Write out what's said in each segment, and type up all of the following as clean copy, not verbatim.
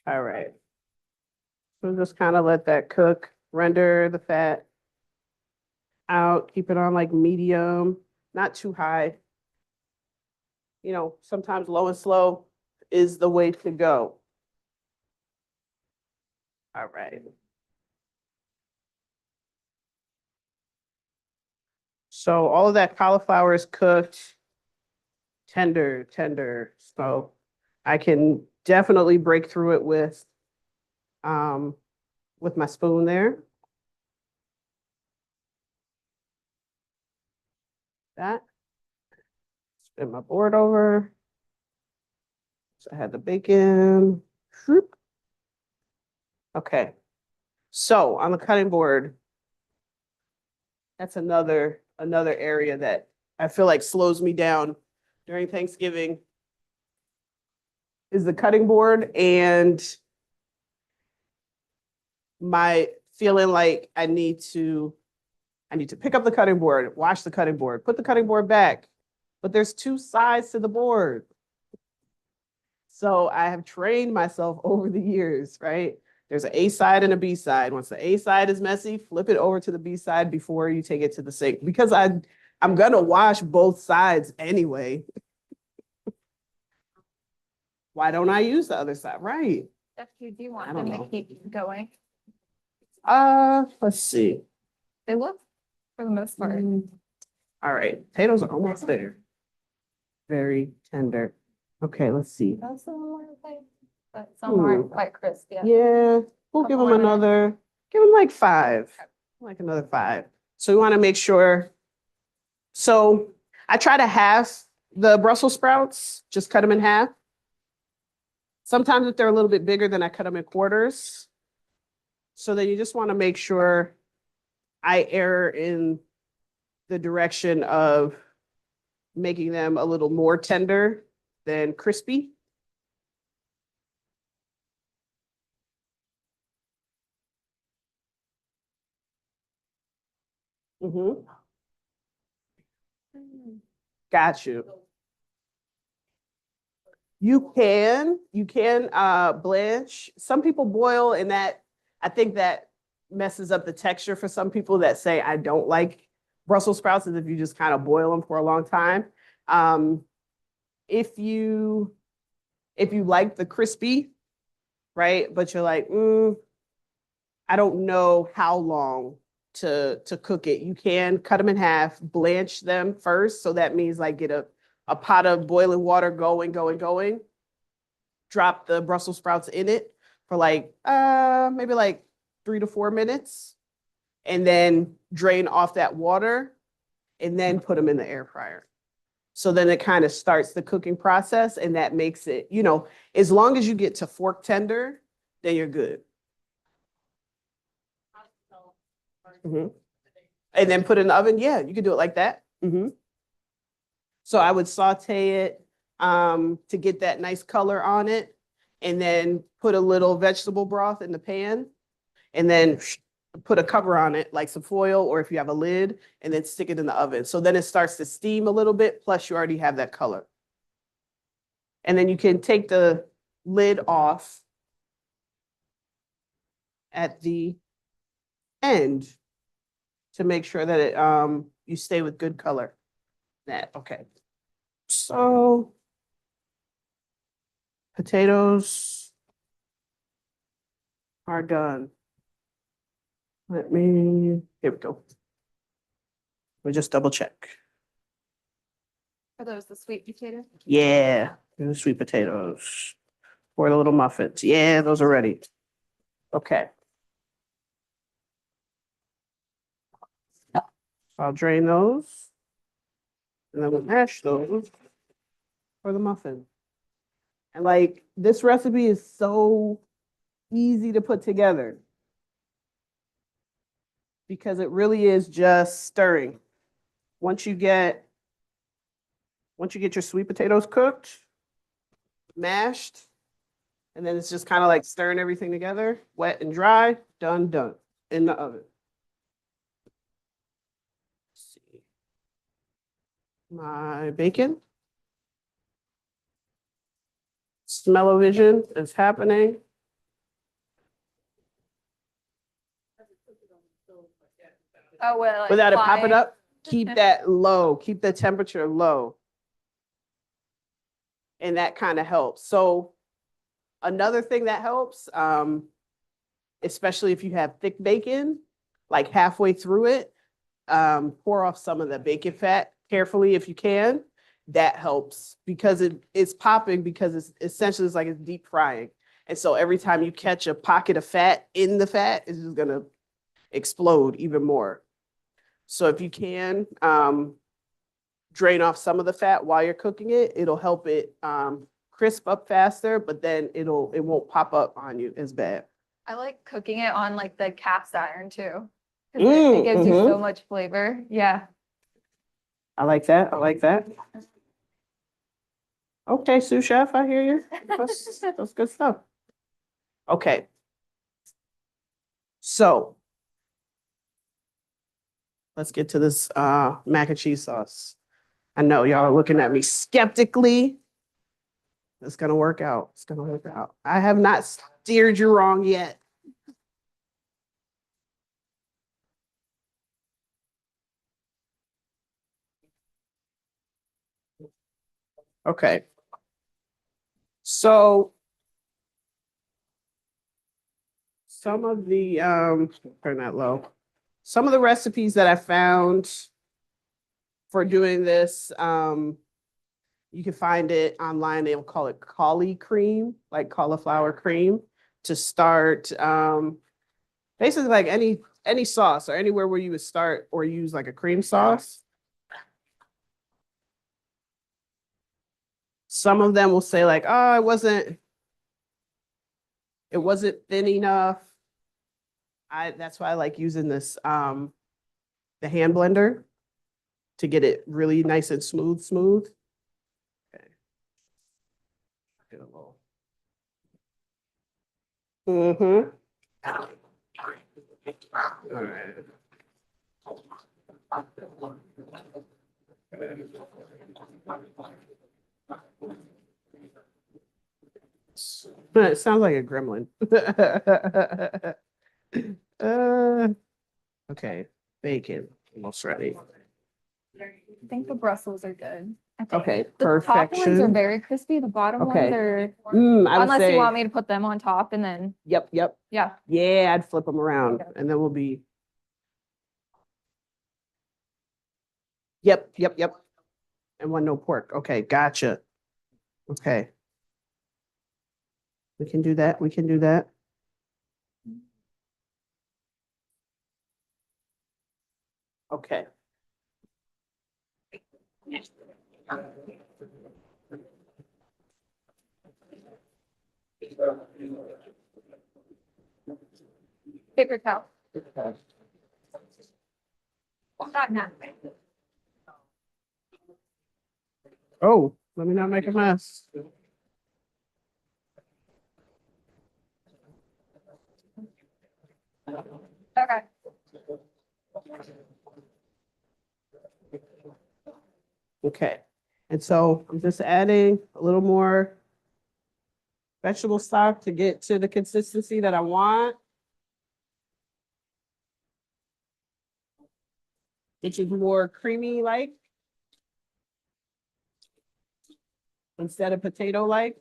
All right. We'll just kind of let that cook, render the fat out, keep it on like medium, not too high. You know, sometimes low and slow is the way to go. All right. So all of that cauliflower is cooked, tender. So I can definitely break through it um with my spoon there. That. Spin my board over. So I had the bacon. Whoop. Okay. So on the cutting board, that's another area that I feel like slows me down during Thanksgiving is the cutting board and my feeling like I need to pick up the cutting board, wash the cutting board, put the cutting board back. But there's two sides to the board. So I have trained myself over the years, right? There's an A side and a B side. Once the A side is messy, flip it over to the B side before you take it to the sink because I'm gonna wash both sides anyway. Why don't I use the other side? Right. If you do I want don't them to know. keep going, Let's see. they will for the most part. All right, potatoes are almost there. Very tender. Okay, let's see. That's a little like, but some aren't quite crisp yet. Yeah, we'll give Couple them more minutes. give them like 5, like another 5. So we want to make sure. So I try to half the Brussels sprouts, just cut them in half. Sometimes if they're a little bit bigger, then I cut them in quarters. So then you just want to make sure I err in the direction of making them a little more tender than crispy. Mm-hmm. Got you. You can blanch. Some people boil and that I think that messes up the texture for some people that say I don't like Brussels sprouts is if you just kind of boil them for a long time. Um, if you if you like the crispy, right, but you're like, I don't know how long to cook it. You can cut them in half, blanch them first. So that means like get a pot of boiling water going. Drop the Brussels sprouts in it for like maybe like 3 to 4 minutes, and then drain off that water, and then put them in the air fryer. So then it kind of starts the cooking process, and that makes it, as long as you get to fork tender, then you're good. Mhm. And then put it in the oven. Yeah, you can do it like that. So I would saute it to get that nice color on it, and then put a little vegetable broth in the pan, and then put a cover on it, like some foil, or if you have a lid, and then stick it in the oven. So then it starts to steam a little bit, plus you already have that color. And then you can take the lid off at the end to make sure that you stay with good color. That okay. So potatoes are done. Here we go. We just double check. Are those the sweet potato? Yeah, the sweet potatoes for the little muffins. Yeah, those are ready. Okay. I'll drain those. And then we'll mash those for the muffin. And like this recipe is so easy to put together because it really is just stirring. Once you get your sweet potatoes cooked, mashed, and then it's just kind of like stirring everything together, wet and dry, done in the oven. Let's see. My bacon. Smell-o-vision is happening. Oh, well, like without it popping flying. up. Keep that low, keep the temperature low. And that kind of helps. So another thing that helps, especially if you have thick bacon, like halfway through it, pour off some of the bacon fat carefully if you can. That helps because it's popping because it's essentially it's like it's deep frying. And so every time you catch a pocket of fat in the fat, it's just gonna explode even more. So if you can, drain off some of the fat while you're cooking it, it'll help it crisp up faster, but then it won't pop up on you as bad. I like cooking it on like the cast iron too. 'Cause it gives you so much flavor. Yeah. I like that. I like that. Okay, sous chef, I hear you. That's good stuff. Okay. So let's get to this mac and cheese sauce. I know y'all are looking at me skeptically. It's gonna work out. It's gonna work out. I have not steered you wrong yet. Okay. So some of the turn that low. Some of the recipes that I found for doing this, you can find it online. They'll call it cauli cream, like cauliflower cream, to start basically like any sauce or anywhere where you would start or use like a cream sauce. Some of them will say like, oh, it wasn't thin enough. That's why I like using this the hand blender to get it really nice and smooth. Okay. Get a little. Mm-hmm. All right. It sounds like a gremlin. Okay, bacon, almost ready. I think the Brussels are good. I think Okay, the top ones are perfection. very crispy. The bottom Okay. ones are, I would unless say, you want me to put them on top and then, yep. yeah. Yeah, I'd flip them around Okay. and then we'll be. Yep. And one no pork. Okay, gotcha. Okay. We can do that. We can do that. Okay. Paper towel. Not now. Oh, let me not make a mess. Okay. Okay. And so I'm just adding a little more vegetable stock to get to the consistency that I want. Which is more creamy like instead of potato like.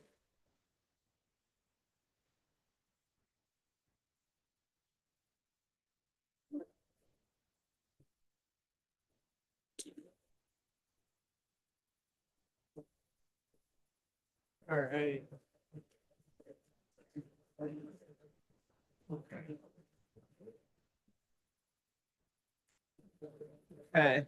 All right. Okay.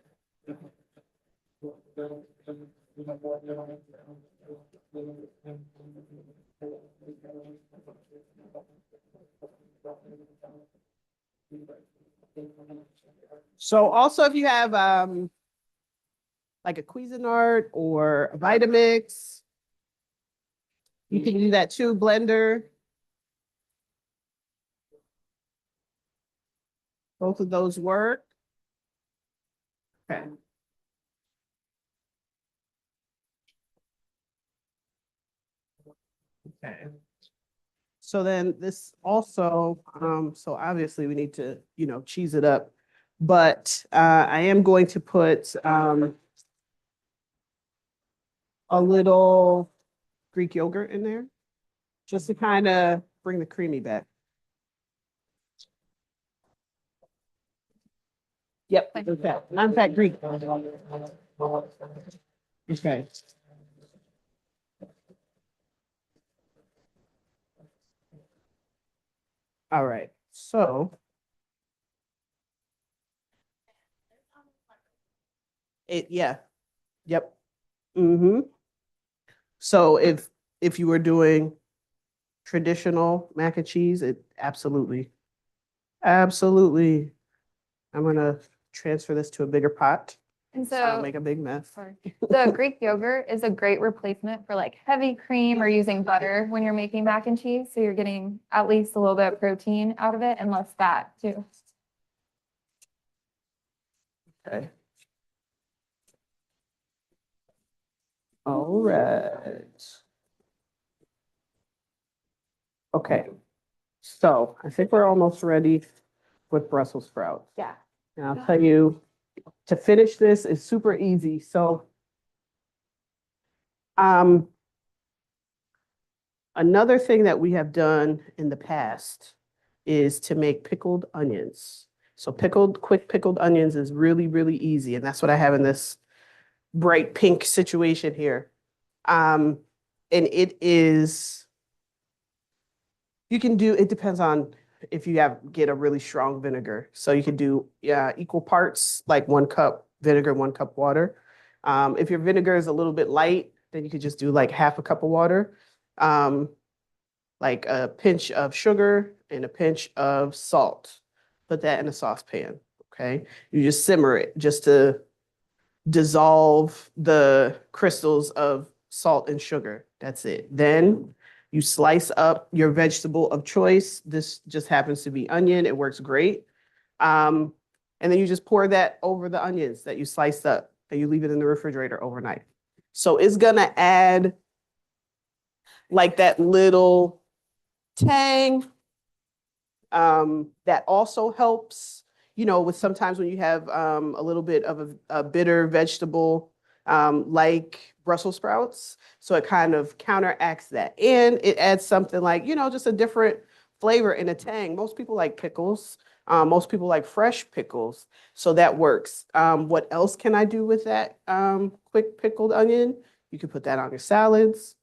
So also if you have like a Cuisinart or a Vitamix, you can do that too, blender. Both of those work. Okay. Okay. So then this also, so obviously we need to, cheese it up. But I am going to put a little Greek yogurt in there just to kind of bring the creamy back. Yep, okay. Non-fat Greek. Okay. All right, so yeah, yep. Mm-hmm. So if you were doing traditional mac and cheese, it absolutely, absolutely. I'm gonna transfer this to a bigger pot. And So I'll so, make a big mess. sorry. The Greek yogurt is a great replacement for like heavy cream or using butter when you're making mac and cheese. So you're getting at least a little bit of protein out of it and less fat too. Okay. All right. Okay. So I think we're almost ready with Brussels sprouts. Yeah. And I'll tell you, to finish this is super easy. So um, another thing that we have done in the past is to make pickled onions. So quick pickled onions is really, really easy. And that's what I have in this bright pink situation here. And it is, you can do, it depends on if you get a really strong vinegar. So you can do equal parts, like 1 cup vinegar, 1 cup water. If your vinegar is a little bit light, then you could just do like half a cup of water. Like a pinch of sugar and a pinch of salt. Put that in a saucepan, okay? You just simmer it just to dissolve the crystals of salt and sugar. That's it. Then you slice up your vegetable of choice. This just happens to be onion. It works great. And then you just pour that over the onions that you sliced up and you leave it in the refrigerator overnight. So it's gonna add like that little tang. That also helps, with sometimes when you have a little bit of a bitter vegetable like Brussels sprouts. So it kind of counteracts that. And it adds something like, just a different flavor and a tang. Most people like pickles. Most people like fresh pickles. So that works. What else can I do with that quick pickled onion? You can put that on your salads.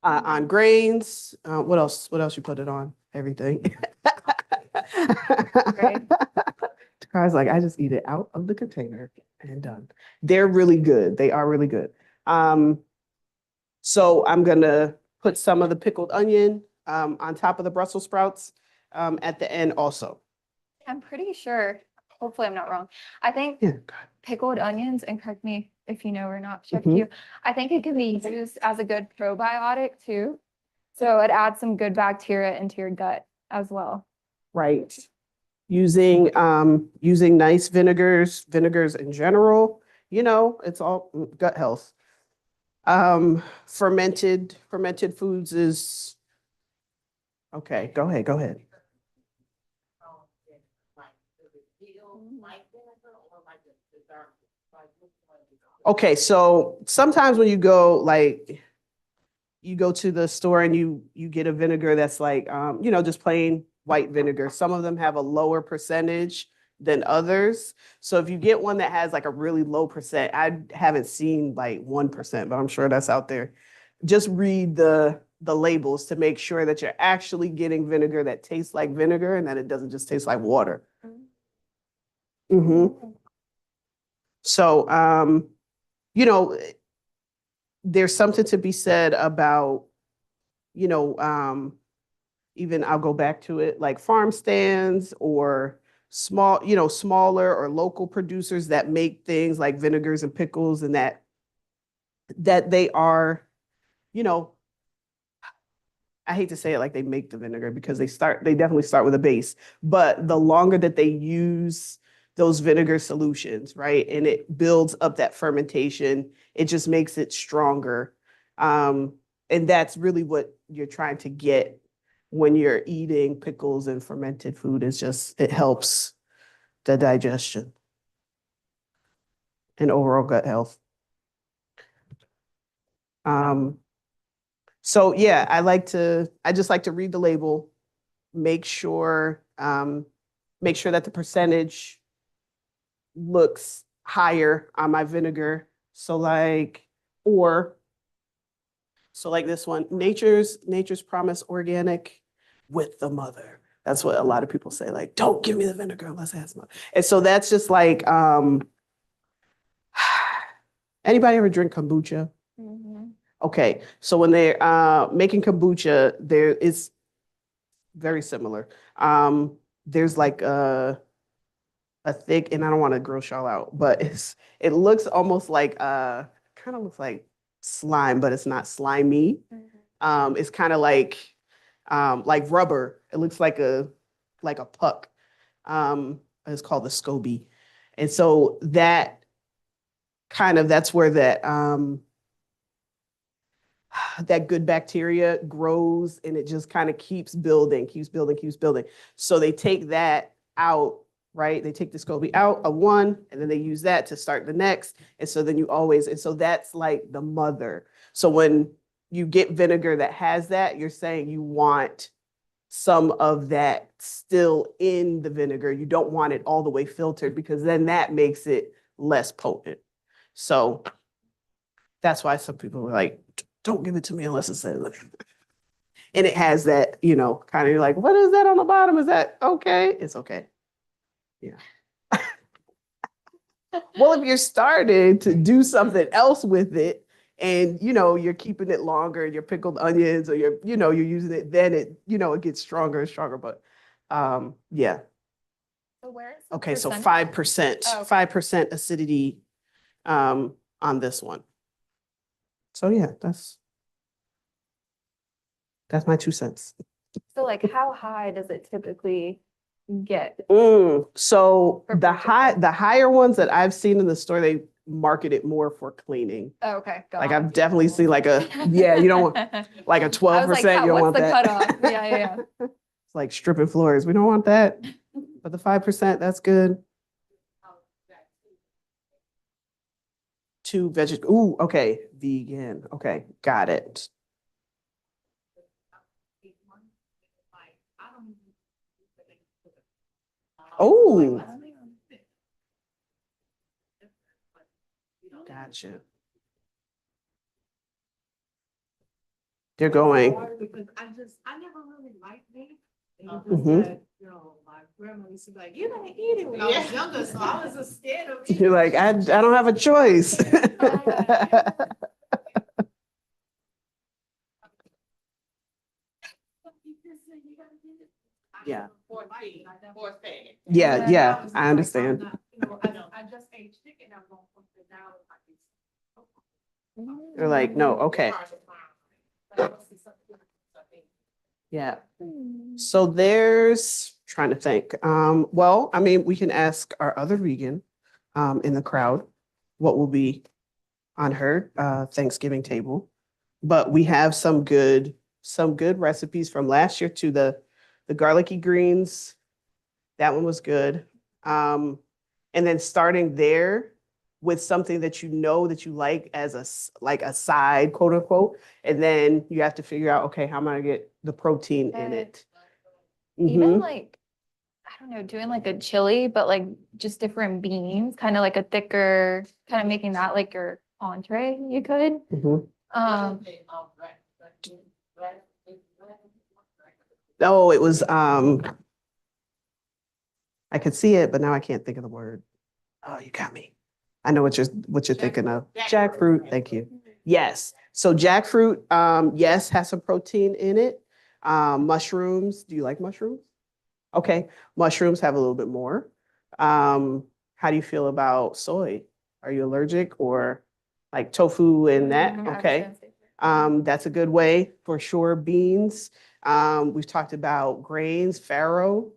On grains. What else? What else you put it on? Everything. Right. Car's like, I just eat it out of the container and done. They're really good. They are really good. So I'm gonna put some of the pickled onion on top of the Brussels sprouts at the end also. I'm pretty sure, hopefully I'm not wrong. I think Yeah. pickled onions, and correct me if you know or not, Chef Mhm. Q, I think it can be used as a good probiotic too. So it adds some good bacteria into your gut as well. Right. Using nice vinegars in general, it's all gut health. Fermented foods is okay. Go ahead. Okay, so sometimes when you go to the store and you get a vinegar that's like just plain white vinegar. Some of them have a lower percentage than others. So if you get one that has like a really low percent, I haven't seen like 1%, but I'm sure that's out there. Just read the labels to make sure that you're actually getting vinegar that tastes like vinegar and that it doesn't just taste like water. Mm-hmm. So, there's something to be said about, even I'll go back to it, like farm stands or smaller or local producers that make things like vinegars and pickles and that they are, I hate to say it like they make the vinegar because they definitely start with a base, but the longer that they use those vinegar solutions, right, and it builds up that fermentation, it just makes it stronger. And that's really what you're trying to get when you're eating pickles and fermented food is just, it helps the digestion and overall gut health. So yeah, I just like to read the label, make sure that the percentage looks higher on my vinegar. So like this one, Nature's Promise Organic with the mother. That's what a lot of people say, like, don't give me the vinegar unless it has mother. And so that's just like, anybody ever drink kombucha? Mhm. Okay, so when they're making kombucha, there is very similar. There's like a thick, and I don't want to gross y'all out, but it looks almost like kind of looks like slime, but it's not slimy. It's kind of like rubber. It looks like a puck. It's called the SCOBY. And so that's where that good bacteria grows, and it just kind of keeps building, keeps building, keeps building. So they take that out, right? They take the SCOBY out of one, and then they use that to start the next. And so then and so that's like the mother. So when you get vinegar that has that, you're saying you want some of that still in the vinegar. You don't want it all the way filtered, because then that makes it less potent. So that's why some people are like, don't give it to me unless it's in. And it has that, kind of like, what is that on the bottom? Is that okay? It's okay. Yeah. Well, if you're starting to do something else with it, and you're keeping it longer, and your pickled onions, or you're using it, then it gets stronger and stronger. But yeah. So where is the Okay, so percentage? 5%, Oh, okay. 5% acidity on this one. So yeah, that's my 2 cents. So like how high does it typically get? So For the purchasing. higher ones that I've seen in the store, they market it more for cleaning. Oh, okay, Like got I've definitely seen like you don't want like a I 12%. was like, You don't what's want the that. cutoff? Yeah. It's like stripping floors. We don't want that. But the 5%, that's good. 2 vegetable. Ooh, okay. Vegan. Okay, got it. Oh, gotcha. They're going. Because I never really liked meat. Mhm. My grandma used to be like, you gotta eat it when I was younger, so I was just scared of eating. You're like, I don't have a choice. Yeah. Yeah, I understand. I just ate chicken, I'm gonna put it down. You're like, no, okay. Yeah. So trying to think. Well, I mean, we can ask our other vegan in the crowd what will be on her Thanksgiving table. But we have some good recipes from last year to the garlicky greens. That one was good. And then starting there with something that that you like as a side, quote unquote, and then you have to figure out, okay, how am I gonna get the protein in it? Even Mhm. like, I don't know, doing like a chili, but like just different beans, kind of like a thicker, kind of making that like your entree, you could. Mhm. Oh, it was I could see it, but now I can't think of the word. Oh, you got me. I know what you're thinking of. Jackfruit. Thank you. Yes. So jackfruit, yes, has some protein in it. Mushrooms. Do you like mushrooms? Okay. Mushrooms have a little bit more. How do you feel about soy? Are you allergic, or like tofu and that? I was Okay. gonna say. That's a good way for sure. Beans. We've talked about grains, farro.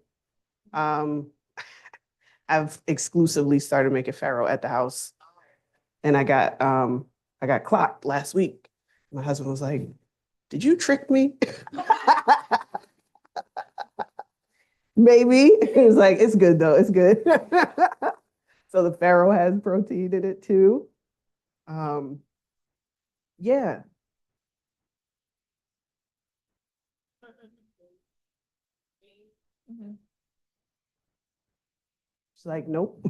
Um, I've exclusively started making farro at the house, and I got clocked last week. My husband was like, "Did you trick me?" Maybe. It's like, it's good though. It's good. So the farro has protein in it too. Yeah. Mhm. It's like, nope.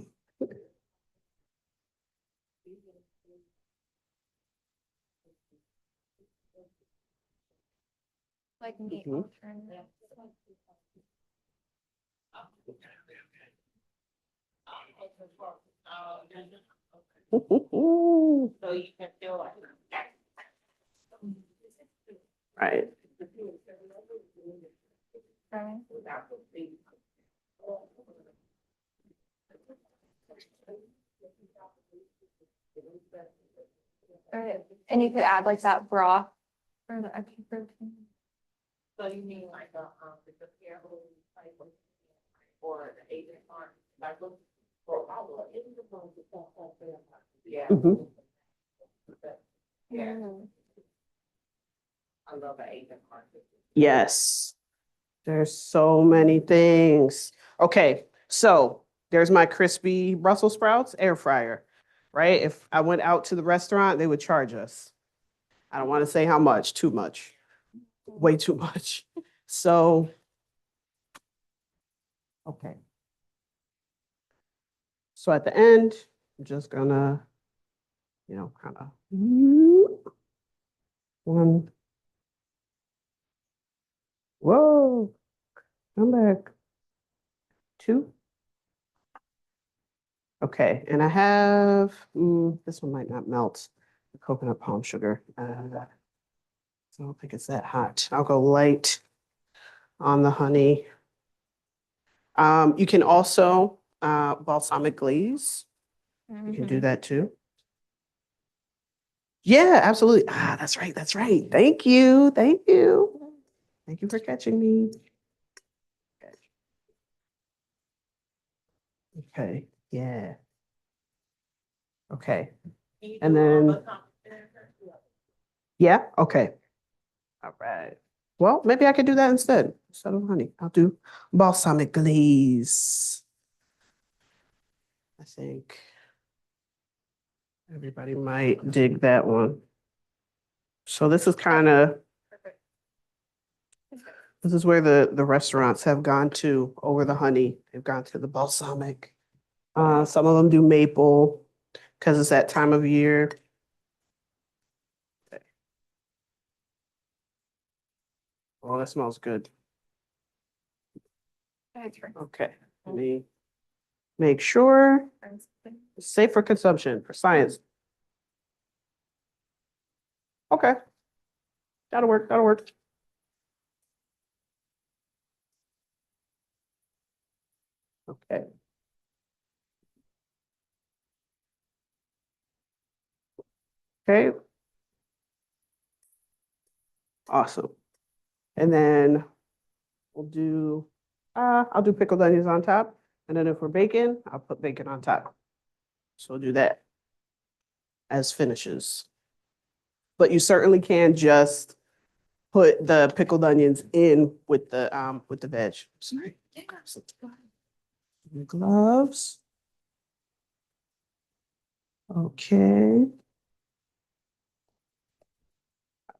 Like meat Mhm. alternative. So you can feel like. Right. Right. Right. And you could add like that broth for the extra protein. So you mean like the careful type of, or the Asian farm, like, look, for all of it. Yeah. Mhm. Yeah, Mm. I love the Asian market. Yes. There's so many things. Okay, so there's my crispy Brussels sprouts air fryer, right? If I went out to the restaurant, they would charge us. I don't want to say how much, too much, way too much. So, okay. So at the end, I'm just gonna, kind of one. Whoa, come back. Two. Okay, and I have, this one might not melt, the coconut palm sugar. So I don't think it's that hot. I'll go light on the honey. You can also balsamic glaze. You can do Mhm. that too. Yeah, absolutely. Ah, that's right. That's right. Thank you. Thank you. Thank you for catching me. Okay. Yeah. Okay. And then, yeah. Okay. All right. Well, maybe I could do that instead of honey. I'll do balsamic glaze. I think everybody might dig that one. So this is kind of, Perfect. this is where the restaurants have gone to over the honey. They've gone to the balsamic. Some of them do maple because it's that time of year. Oh, that smells good. That's right. Okay, let me make sure it's safe for consumption for science. Okay, that'll work. That'll work. Okay. Okay. Awesome. And then I'll do pickled onions on top. And then if we're baking, I'll put bacon on top. So we'll do that as finishes. But you certainly can just put the pickled onions in with the veg. Sorry. Grab some gloves. Okay.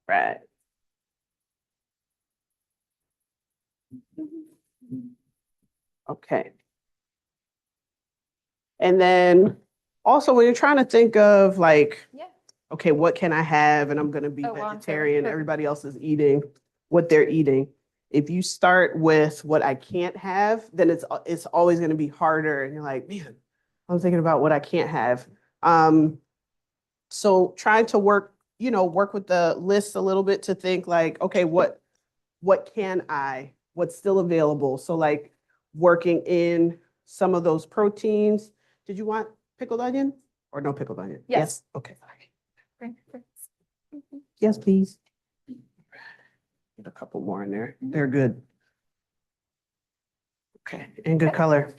Right. Okay. And then also when you're trying to think of like, Yeah. okay, what can I have? And I'm gonna be Oh, well, I'm sorry. vegetarian. Perfect. Everybody else is eating what they're eating. If you start with what I can't have, then it's always gonna be harder. And you're like, man, I'm thinking about what I can't have. So trying to work with the list a little bit to think like, okay, what can what's still available? So like working in some of those proteins. Did you want pickled onion or no pickled onion? Yes. Okay. Great, great. Mhm. Yes, please. Get a couple more in there. They're good. Okay, and good color.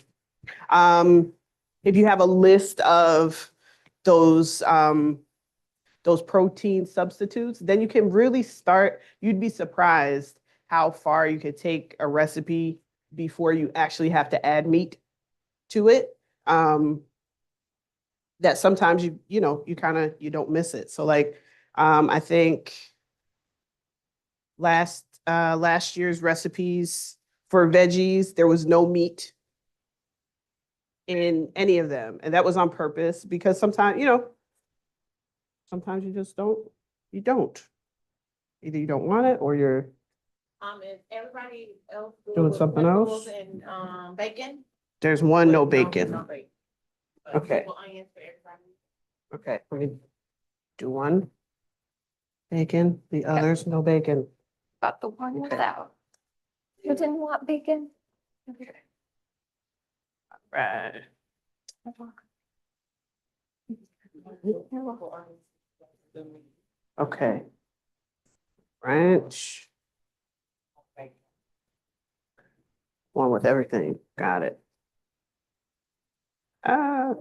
If you have a list of those protein substitutes, then you can really start, you'd be surprised how far you could take a recipe before you actually have to add meat to it. That sometimes you know, you kind of, you don't miss it. So like, I think last year's recipes for veggies, there was no meat in any of them. And that was on purpose because sometimes, you know, sometimes you just you don't. Either you don't want it or you're Is everybody else good Doing with something pickles else? and, bacon? there's one no Wait, bacon. no bacon. Okay. Pickled onions for everybody. Okay, let me do one. Bacon, the others, no bacon. Got the one Okay. without. You didn't want bacon? Okay. Right. Okay. Ranch. One with everything. Got it. Okay.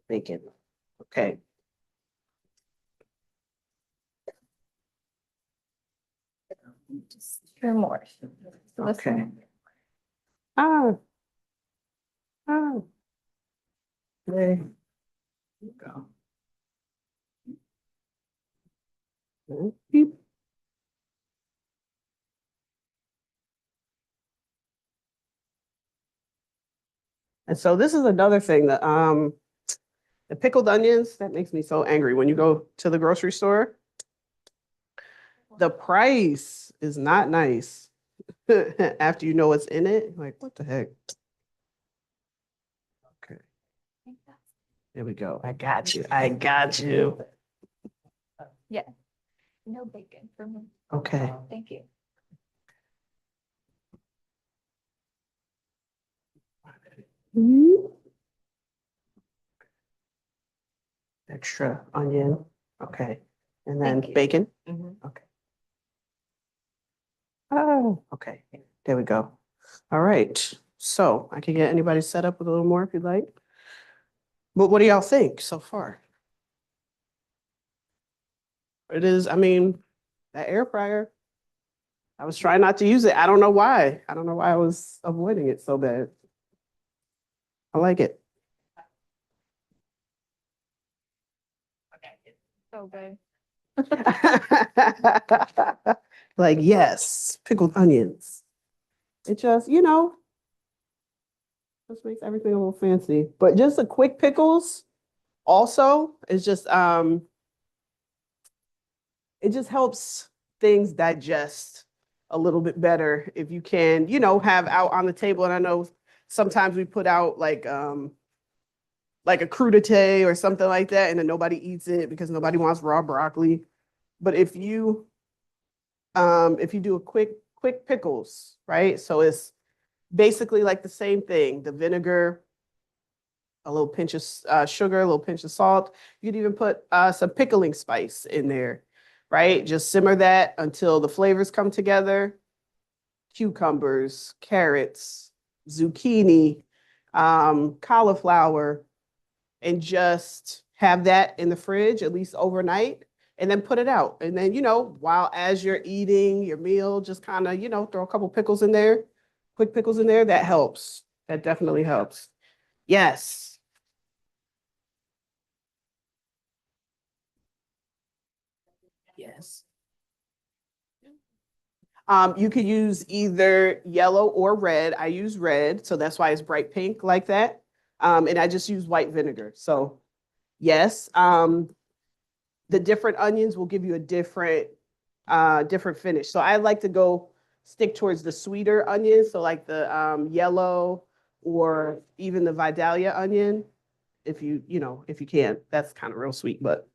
Bacon. Okay. Just two more. So this Okay. one. Ah. Ah. There you go. Beep. And so this is another thing that the pickled onions, that makes me so angry when you go to the grocery store. The price is not nice after you know what's in it. Like, what the heck? Okay, there we go. I got you. I got you. Yeah. No bacon for me. Okay. Thank you. Extra onion. Okay. And then Thank you. bacon. Okay. Oh, okay. There we go. All right. So I can get anybody set up with a little more if you'd like. But what do y'all think so far? It is, I mean, that air fryer. I was trying not to use it. I don't know why. I don't know why I was avoiding it so bad. I like it. So good. Like, yes, pickled onions. It just, you know, just makes everything a little fancy. But just a quick pickles also is just it just helps things digest a little bit better if you can, you know, have out on the table. And I know sometimes we put out like a crudité or something like that, and then nobody eats it because nobody wants raw broccoli. But if you do a quick pickles, right? So it's basically like the same thing, the vinegar, a little pinch of sugar, a little pinch of salt. You could even put some pickling spice in there, right? Just simmer that until the flavors come together. Cucumbers, carrots, zucchini, cauliflower, and just have that in the fridge at least overnight and then put it out. And then, you know, while as you're eating your meal, just kind of, you know, throw a couple pickles in there, quick pickles in there. That helps. That definitely helps. Yes. Yes. You could use either yellow or red. I use red, so that's why it's bright pink like that. And I just use white vinegar. So yes, the different onions will give you a different finish. So I like to go stick towards the sweeter onions, so like the yellow or even the Vidalia onion, if you know, if you can. That's kind of real sweet, but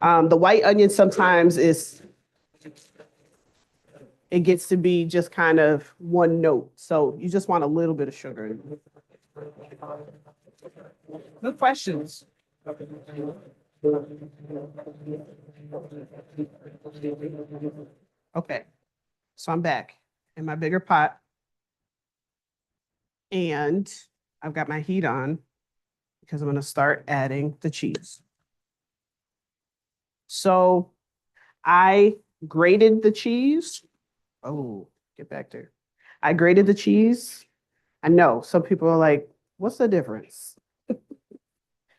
the white onion sometimes it gets to be just kind of one note. So you just want a little bit of sugar in it. Good questions. Okay, so I'm back in my bigger pot. And I've got my heat on because I'm going to start adding the cheese. So I grated the cheese. Oh, get back there. I grated the cheese. I know some people are like, what's the difference?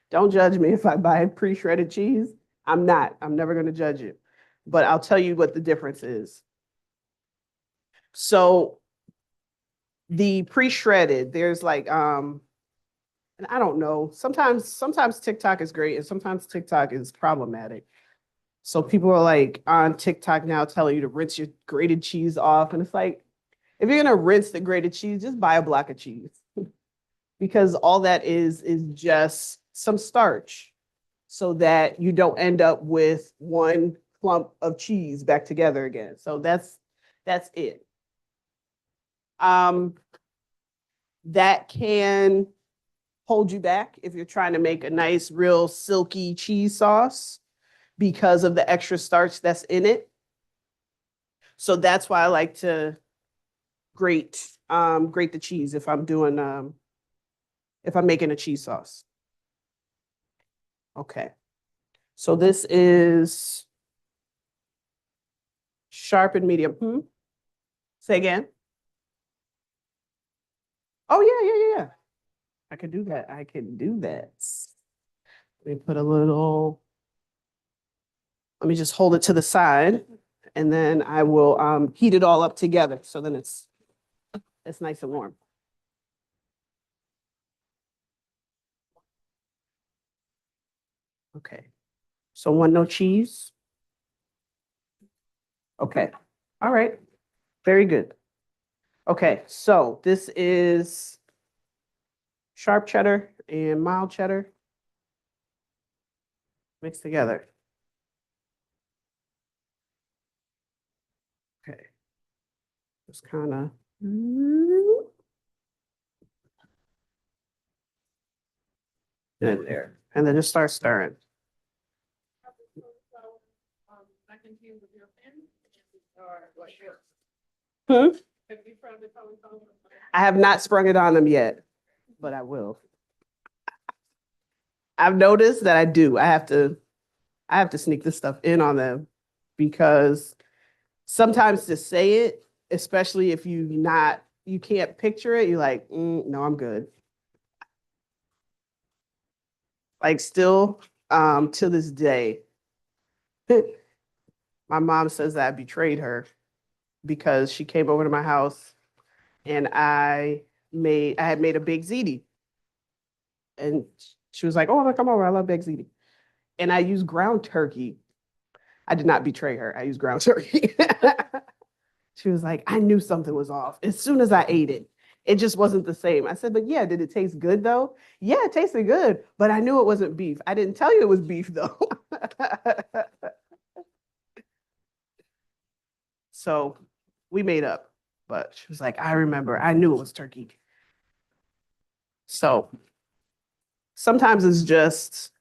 Don't judge me if I buy pre-shredded cheese. I'm not. I'm never going to judge you. But I'll tell you what the difference is. So the pre-shredded, there's like and I don't know, sometimes TikTok is great and sometimes TikTok is problematic. So people are like on TikTok now telling you to rinse your grated cheese off. And it's like, if you're gonna rinse the grated cheese, just buy a block of cheese. Because all that is just some starch so that you don't end up with one clump of cheese back together again. So that's it. That can hold you back if you're trying to make a nice, real silky cheese sauce because of the extra starch that's in it. So that's why I like to grate the cheese if I'm doing if I'm making a cheese sauce. Okay. So this is sharp and medium. Say again. Oh yeah. I can do that. I can do that. Let me put a little, let me just hold it to the side and then I will heat it all up together. So then it's nice and warm. Okay. So one no cheese. Okay. All right. Very good. Okay. So this is sharp cheddar and mild cheddar mixed together. Okay. Just kind of. In there. And then just start stirring. Hmm? I have not sprung it on them yet, but I will. I've noticed that I do. I have to sneak this stuff in on them because sometimes to say it, especially if you can't picture it, you're like, no, I'm good. Like still, to this day, my mom says that I betrayed her because she came over to my house and I had made a baked ziti. And she was like, oh, I'm gonna come over. I love baked ziti. And I used ground turkey. I did not betray her. I used ground turkey. She was like, I knew something was off. As soon as I ate it, it just wasn't the same. I said, but yeah, did it taste good though? Yeah, it tasted good, but I knew it wasn't beef. I didn't tell you it was beef though. So we made up, but she was like, I remember, I knew it was turkey. So sometimes it's just,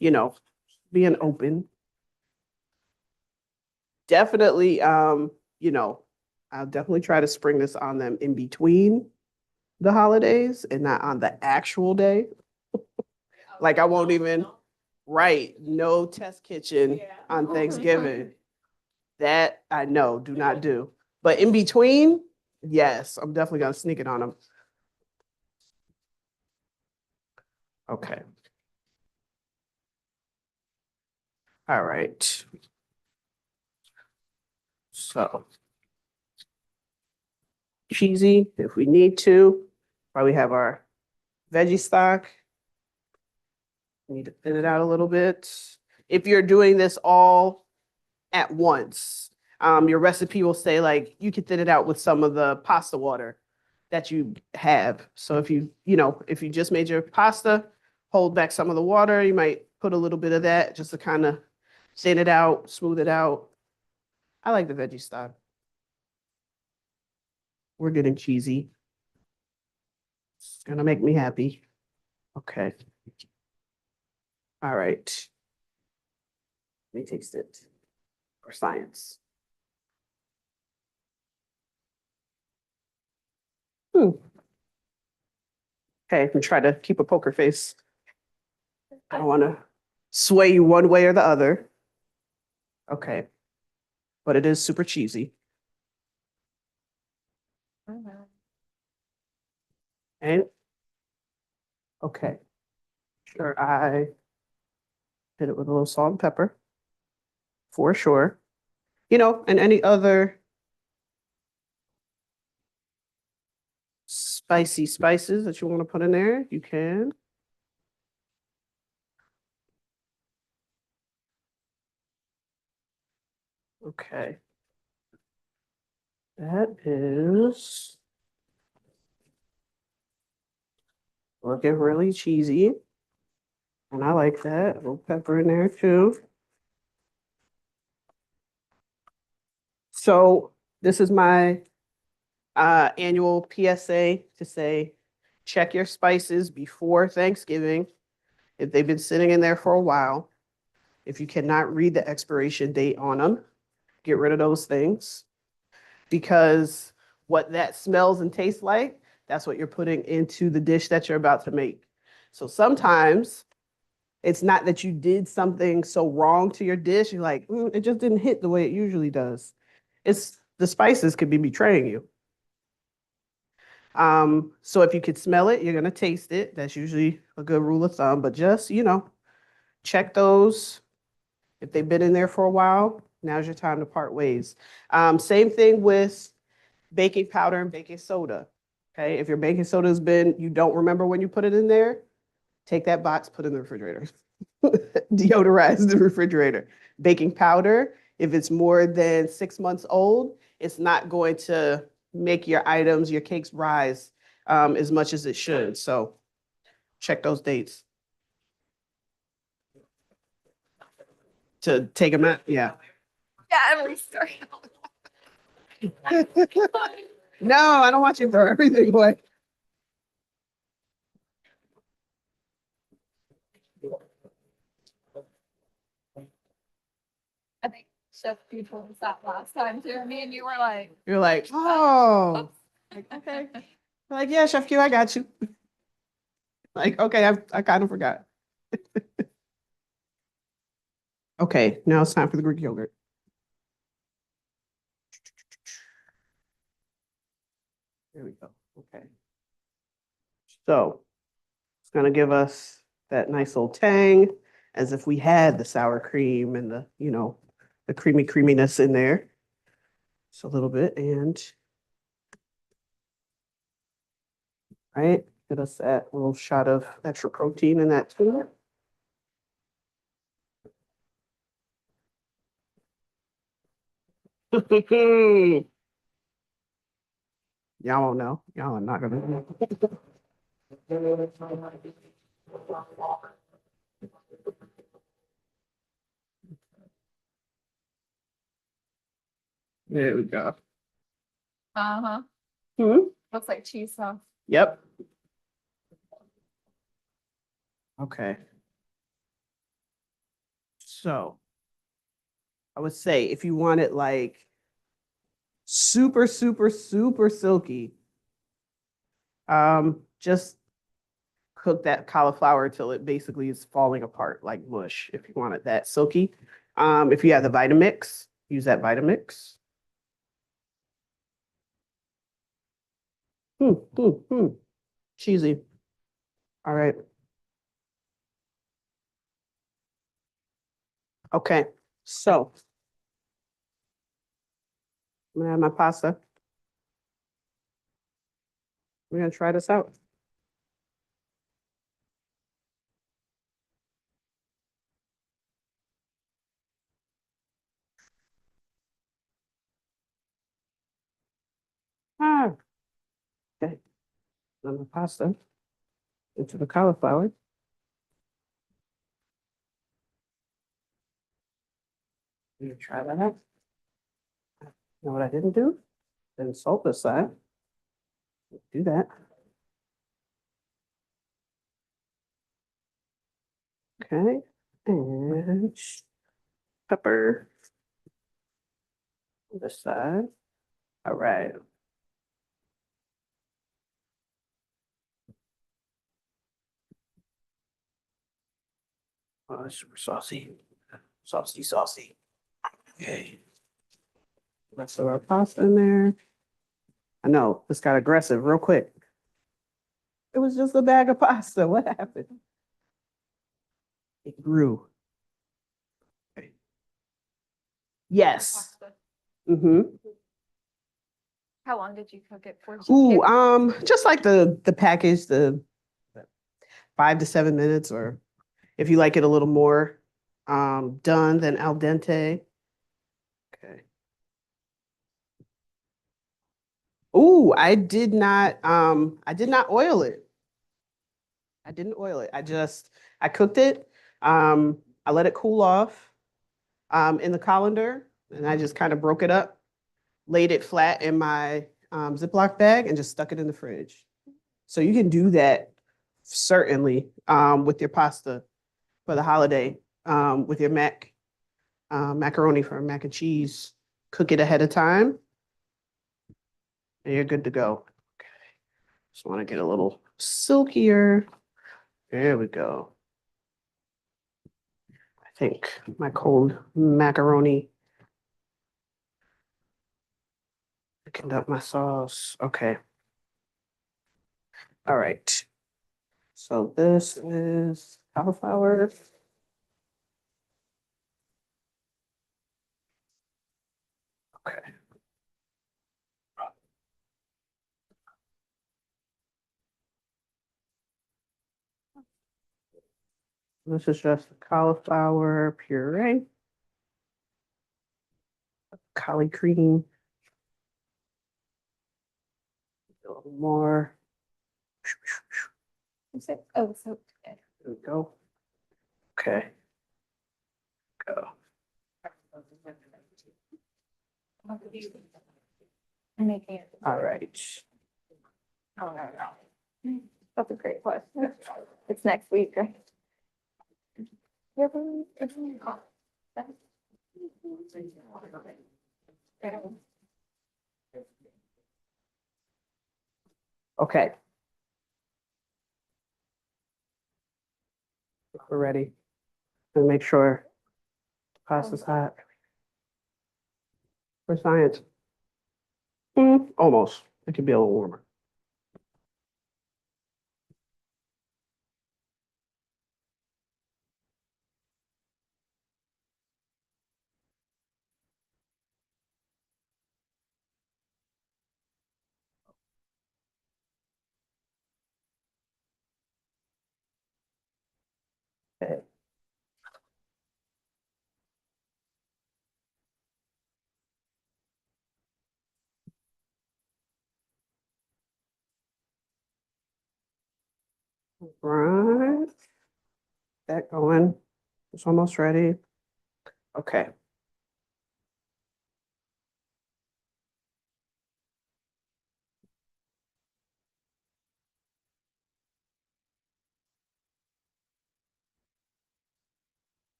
being open. Definitely, I'll definitely try to spring this on them in between the holidays and not on the actual day. Like I won't even, right, no test kitchen on Thanksgiving. That I know, do not do. But in between, yes, I'm definitely gonna sneak it on them. Okay. All right. So cheesy if we need to. While we have our veggie stock. We need to thin it out a little bit. If you're doing this all at once, your recipe will say like you can thin it out with some of the pasta water that you have. So if you just made your pasta, hold back some of the water, you might put a little bit of that just to kind of thin it out, smooth it out. I like the veggie stock. We're getting cheesy. It's gonna make me happy. Okay. All right. Let me taste it for science. Okay, and try to keep a poker face. I don't want to sway you one way or the other. Okay, but it is super cheesy. And, okay, sure, I hit it with a little salt and pepper, for sure. You know, and any other spicy spices that you want to put in there, you can. Okay. That is looking really cheesy. And I like that. A little pepper in there too. So this is my annual PSA to say, check your spices before Thanksgiving. If they've been sitting in there for a while, if you cannot read the expiration date on them, get rid of those things. Because what that smells and tastes like, that's what you're putting into the dish that you're about to make. So sometimes it's not that you did something so wrong to your dish. You're like, it just didn't hit the way it usually does. It's the spices could be betraying you. So if you could smell it, you're gonna taste it. That's usually a good rule of thumb, but just, check those. If they've been in there for a while, now's your time to part ways. Same thing with baking powder and baking soda. Okay, if your baking soda has been, you don't remember when you put it in there, take that box, put it in the refrigerator. Deodorize the refrigerator. Baking powder, if it's more than 6 months old, it's not going to make your items, your cakes rise as much as it should. So check those dates to take them out. Yeah. Yeah, every story. No, I don't want you to throw everything away. I think Chef Q told us that last time too. Me and you were like, You're like, oh, oops. like, okay. Like, yeah, Chef Q, I got you. Like, okay, I kind of forgot. Okay, now it's time for the Greek yogurt. There we go. Okay. So it's gonna give us that nice little tang, as if we had the sour cream and the creaminess in there. Just a little bit, and right, get us that little shot of extra protein in that too. Y'all won't know. Y'all are not gonna know. There we go. Uh-huh. Hmm? Looks like cheese sauce. Yep. Okay. So I would say if you want it like super, super, super silky, just cook that cauliflower till it basically is falling apart like mush if you want it that silky. If you have the Vitamix, use that Vitamix. Hmm, hmm, hmm. Cheesy. All right. Okay. So I'm gonna have my pasta. We're gonna try this out. Ah, okay. Then the pasta into the cauliflower. I'm gonna try that out. You know what I didn't do? Didn't salt this side. Do that. Okay. And pepper on this side. All right. Oh, it's super saucy. Saucy, saucy. Okay. Rest of our pasta in there. I know, this got aggressive real quick. It was just a bag of pasta. What happened? It grew. Yes. Mm-hmm. How long did you cook it for? Ooh, just like the package, the 5 to 7 minutes, or if you like it a little more done than al dente. Okay. Ooh, I did not oil it. I didn't oil it. I cooked it. I let it cool off in the colander, and I just kind of broke it up, laid it flat in my Ziploc bag, and just stuck it in the fridge. So you can do that certainly with your pasta for the holiday, with your macaroni for mac and cheese. Cook it ahead of time, and you're good to go. Okay. Just want to get a little silkier. There we go. I think my cold macaroni thickened up my sauce. Okay. All right. So this is cauliflower. Okay. This is just cauliflower puree, cauli cream, a little more. Oh, so good. There we go. Okay. Go. I'm making it. All right. Oh, no. That's a great question. It's next week, right? Yeah, but it's- Okay. We're ready. And make sure pasta's hot. For science. Almost. It could be a little warmer. Okay. Right. That going. It's almost ready. Okay.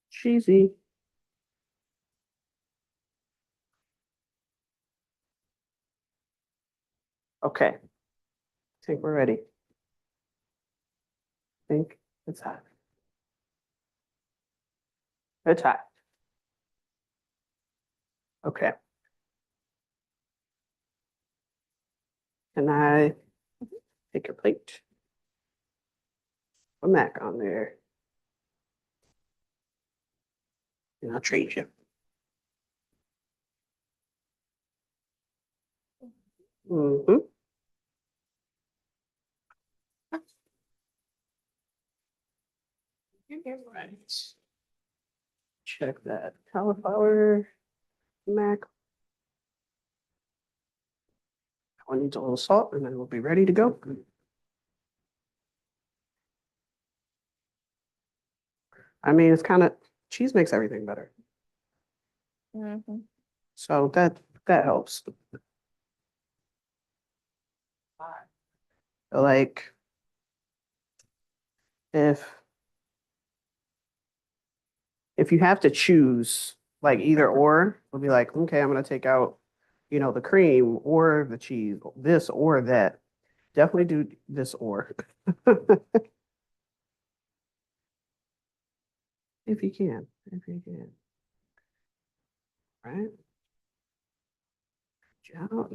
Cheesy. Okay. I think we're ready. I think it's hot. It's hot. Okay. Can I take your plate? Put Mac on there. And I'll trade you. Mm-hmm. Right. Check that. Cauliflower, Mac. One needs a little salt, and then we'll be ready to go. I mean, it's kind of cheese makes everything better. Mhm. So that helps. Like if if you have to choose like either or, we'll be like, okay, I'm gonna take out, the cream or the cheese, this or that. Definitely do this or. If you can, if you can. Right? Good job.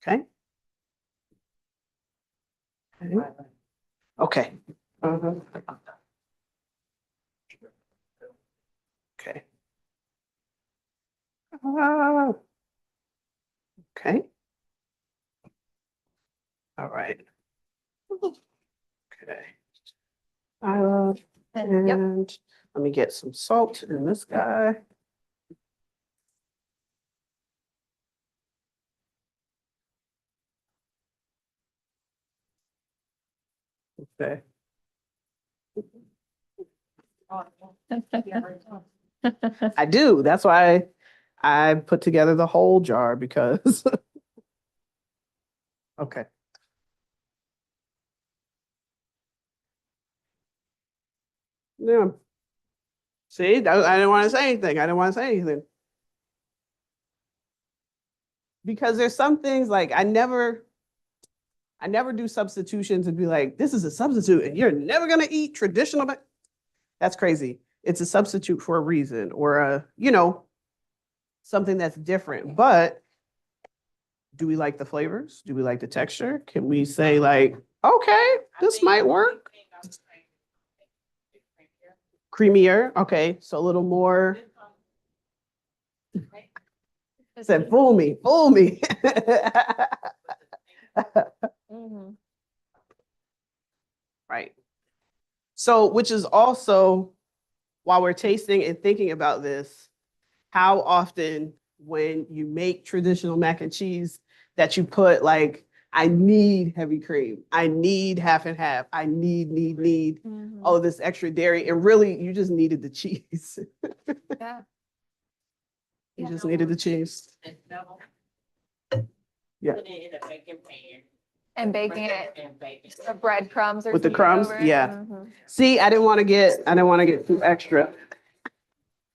Okay. Okay. Okay. Okay. Okay. All right. Okay. And, yep. And let me get some salt in this guy. Okay. I do. That's why I put together the whole jar because. Okay. Yeah. See, I didn't want to say anything. I didn't want to say anything. Because there's some things like I never do substitutions and be like, this is a substitute and you're never gonna eat traditional. That's crazy. It's a substitute for a reason or something that's different. But do we like the flavors? Do we like the texture? Can we say like, okay, this might work? Creamier. Okay, so a little more. Said, fool me, fool me. Mhm. Right. So, which is also while we're tasting and thinking about this, how often when you make traditional mac and cheese that you put like, I need heavy cream, I need half and half, I need Mhm. all of this extra dairy, and really you just needed the cheese. Yeah. You just needed the cheese. Yeah. Put it in a baking pan. And baking it, And baking. the breadcrumbs or With the something crumbs? over. Yeah. Mhm. See, I didn't want to get too extra.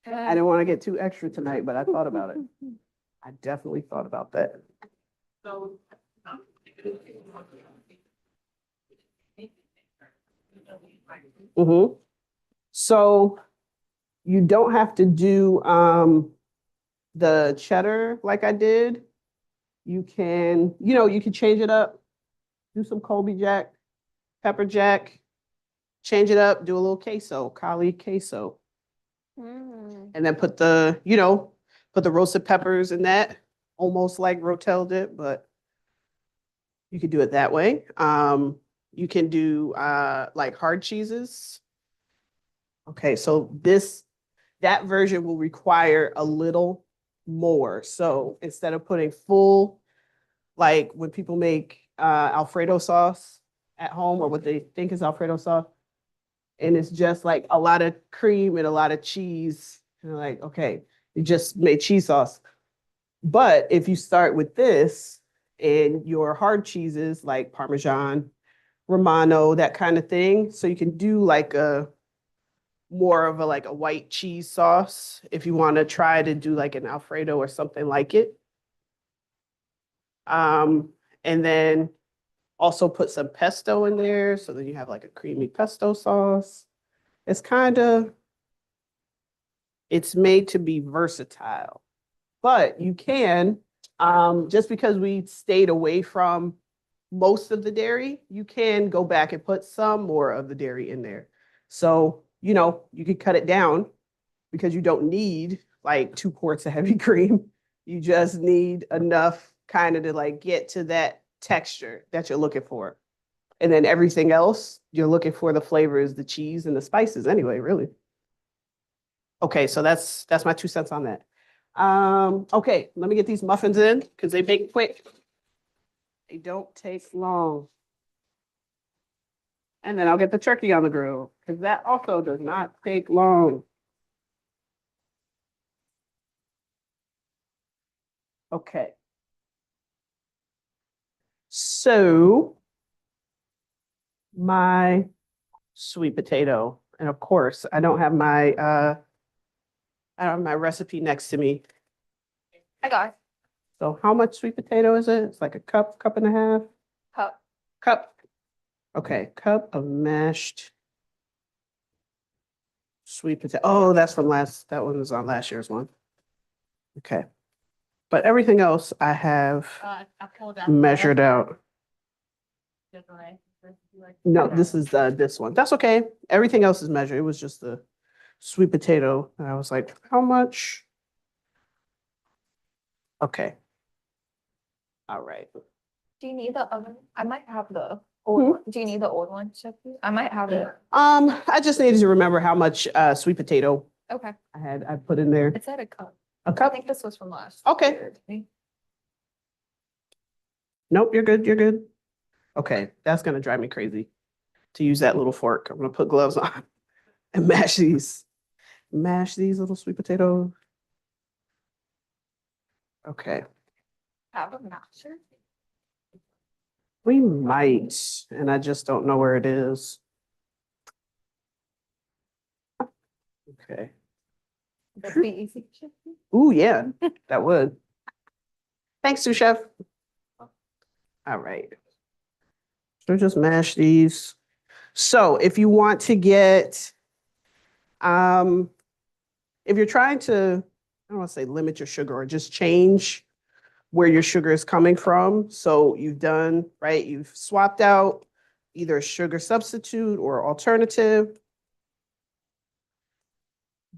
I Good. didn't want to get too extra tonight, but I thought about it. I definitely thought about that. So. So you don't have to do the cheddar like I did. You can, you can change it up, do some Colby Jack, pepper jack, change it up, do a little queso, Cali queso, Mm. and then put put the roasted peppers in that, almost like Rotel did, but you could do it that way. You can do like hard cheeses. Okay, so that version will require a little more. So instead of putting full, like when people make Alfredo sauce at home or what they think is Alfredo sauce, and it's just like a lot of cream and a lot of cheese, and they're like, okay, you just made cheese sauce. But if you start with this and your hard cheeses like Parmesan, Romano, that kind of thing, so you can do like a more of a like a white cheese sauce if you want to try to do like an Alfredo or something like it. And then also put some pesto in there so then you have like a creamy pesto sauce. It's it's made to be versatile, but you can, just because we stayed away from most of the dairy, you can go back and put some more of the dairy in there. So, you could cut it down because you don't need like 2 quarts of heavy cream. You just need enough kind of to like get to that texture that you're looking for. And then everything else, you're looking for the flavors, the cheese and the spices anyway, really. Okay, so that's my 2 cents on that. Okay, let me get these muffins in because they bake quick. They don't take long. And then I'll get the turkey on the grill because that also does not take long. Okay. So my sweet potato, and of course, I don't have my recipe next to me. I got it. So how much sweet potato is it? It's like a cup, cup and a half, Cup. cup. Okay, cup of mashed sweet potato. Oh, that's from that one was on last year's one. Okay. But everything else I have I pulled out. measured out. No, Okay. this is this one. That's okay. Everything else is measured. It was just the sweet potato. And I was like, how much? Okay. All right. Do you need the oven? I might have the old Hmm? one. Do you need the old one, Shipley? I might have it. I just needed to remember how much sweet potato Okay. I put in there. It said a cup. A I cup? think this was from last. Okay. year, to me. Nope, you're good. You're good. Okay, that's gonna drive me crazy to use that little fork. I'm gonna put gloves on and mash these. Mash these little sweet potatoes. Okay, Have a masher? we might, and I just don't know where it is. Okay. That'd be easy. Shipley. Ooh, yeah, that would. Thanks, sous chef. All right. So just mash these. So if you want to get, if you're trying to, I don't want to say limit your sugar or just change where your sugar is coming from. So you've done, right? You've swapped out either a sugar substitute or alternative.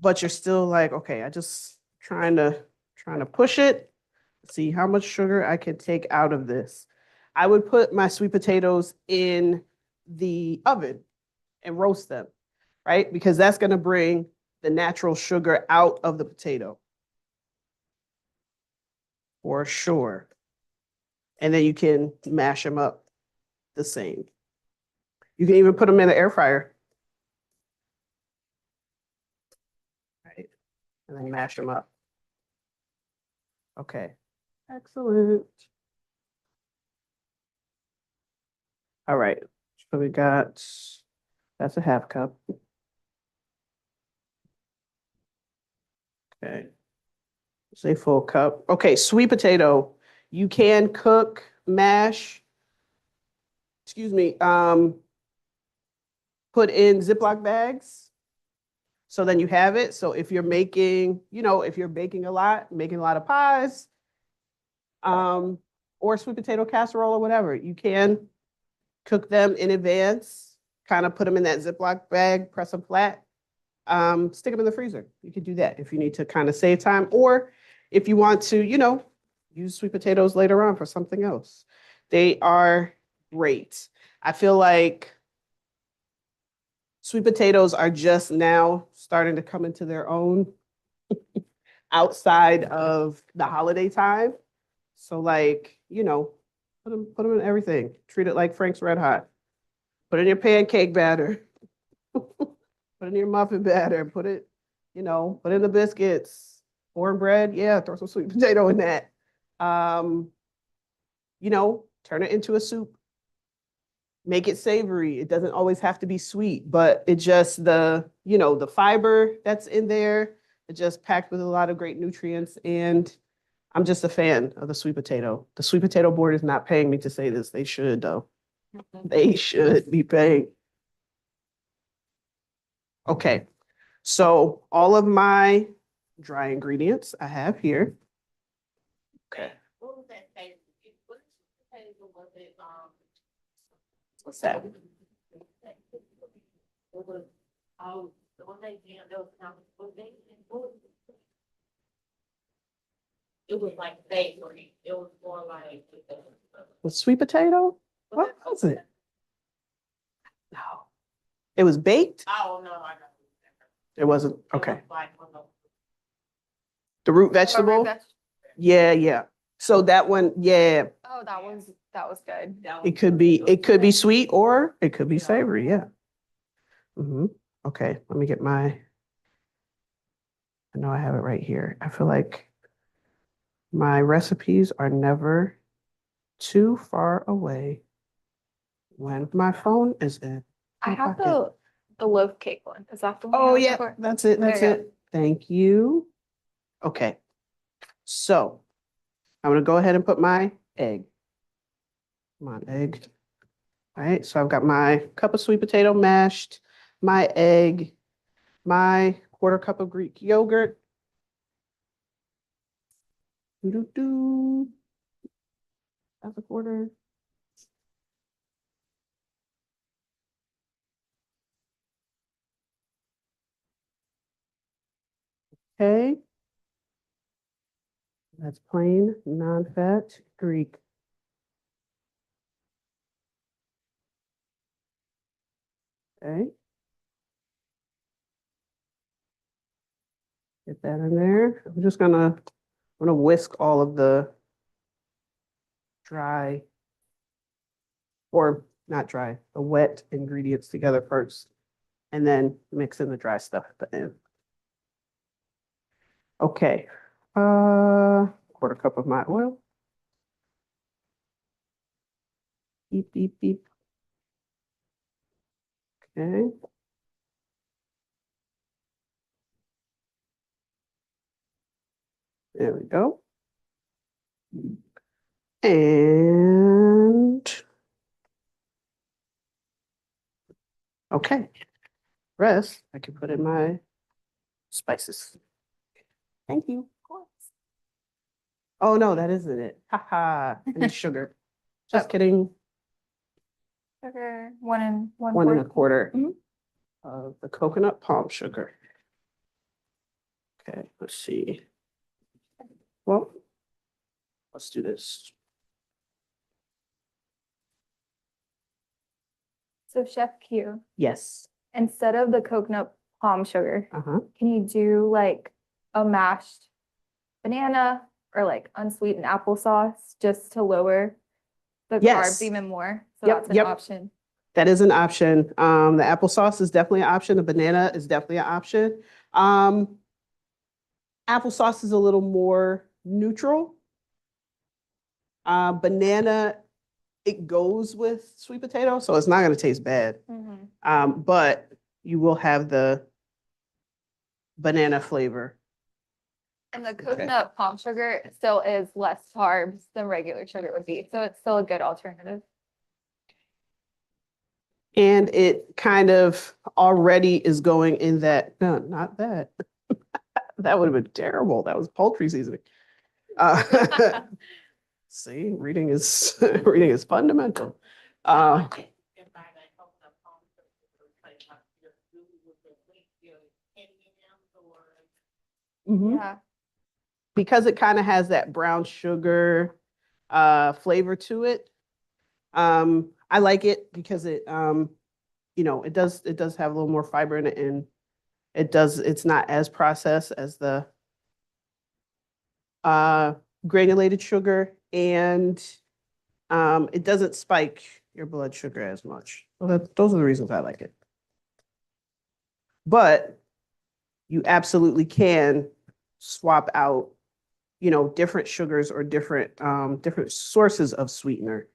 But you're still like, okay, I just trying to push it, see how much sugar I can take out of this. I would put my sweet potatoes in the oven and roast them, right? Because that's going to bring the natural sugar out of the potato. For sure. And then you can mash them up the same. You can even put them in the air fryer. Right. And then mash them up. Okay. Excellent. All right. So we got, that's a half cup. Okay. Say full cup. Okay, sweet potato. You can cook, mash, excuse me, put in Ziploc bags. So then you have it. So if you're making, if you're baking a lot, making a lot of pies, or sweet potato casserole or whatever, you can cook them in advance, kind of put them in that Ziploc bag, press them flat, stick them in the freezer. You could do that if you need to kind of save time, or if you want to, use sweet potatoes later on for something else. They are great. I feel like sweet potatoes are just now starting to come into their own outside of the holiday time. So like, put them in everything. Treat it like Frank's Red Hot. Put it in your pancake batter. Put it in your muffin batter. Put it in the biscuits. Cornbread, yeah, throw some sweet potato in that. Turn it into a soup. Make it savory. It doesn't always have to be sweet, but it just the fiber that's in there, it just packed with a lot of great nutrients. And I'm just a fan of the sweet potato. The sweet potato board is not paying me to say this. They should, though. They should be paying. Okay. So all of my dry ingredients I have here. Okay. What was that taste? What potato was it? What's that? It was, when they did, it was like bakery. It was more like. With sweet potato? What was it? No. It was baked? Oh, no, I know. It wasn't. Okay. It was like one of The root vegetable? Yeah, yeah. So that one, yeah, Oh, that was good. it could be sweet or it could be savory, yeah. Okay, let me get I know I have it right here. I feel like my recipes are never too far away when my phone is in. I my have pocket. the loaf cake one. Is that the one? Oh, you're looking yeah, for? that's it, that's There you go. it. Thank you. Okay, so I'm gonna go ahead and put my egg. Come on, egg. All right, so I've got my cup of sweet potato mashed, my egg, my quarter cup of Greek yogurt. Doo-doo-doo. That's a quarter. Okay. That's plain, non-fat Greek. Okay. Get that in there. I'm gonna whisk all of the dry, or not dry, the wet ingredients together first, and then mix in the dry stuff at the end. Okay, quarter cup of my oil. Beep, beep, beep. Okay. There we go. And okay, rest I can put in my spices. Thank you. Of course. Oh no, that isn't it. Haha, I need sugar. Just Oh. kidding. Sugar, one and one. One and a fourth. quarter Mhm. of the coconut palm sugar. Okay, let's see. Well, let's do this. So Chef Q, Yes. instead of the coconut palm sugar, Uh-huh. can you do like a mashed banana or like unsweetened applesauce just to lower the Yes. carbs even more? So Yep, that's an yep. option. That is an option. The applesauce is definitely an option. The banana is definitely an option. Applesauce is a little more neutral. Banana, it goes with sweet potato, so it's not gonna taste bad. But you will have the banana flavor. And the coconut palm sugar still is less carbs than regular sugar would be. So it's still a good alternative. And it kind of already is going in that, no, not that. That would have been terrible. That was poultry seasoning. See, reading is reading is fundamental. And buy that coconut palm sugar, like, you do with the wheat, M&Ms or. Mhm. Yeah. Because it kind of has that brown sugar flavor to it. I like it because it it does have a little more fiber in it, and it's not as processed as the granulated sugar, and it doesn't spike your blood sugar as much. So those are the reasons I like it. But you absolutely can swap out, different sugars or different sources of sweetener.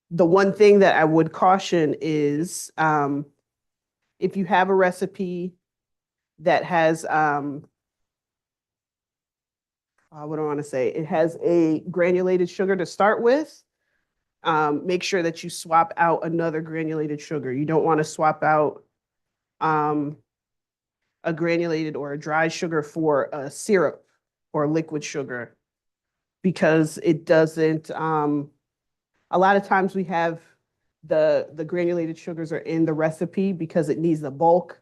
The one thing that I would caution is if you have a recipe that has what do I want to say? It has a granulated sugar to start with. Make sure that you swap out another granulated sugar. You don't want to swap out a granulated or a dry sugar for a syrup or liquid sugar, because it doesn't. A lot of times we have the granulated sugars are in the recipe because it needs the bulk.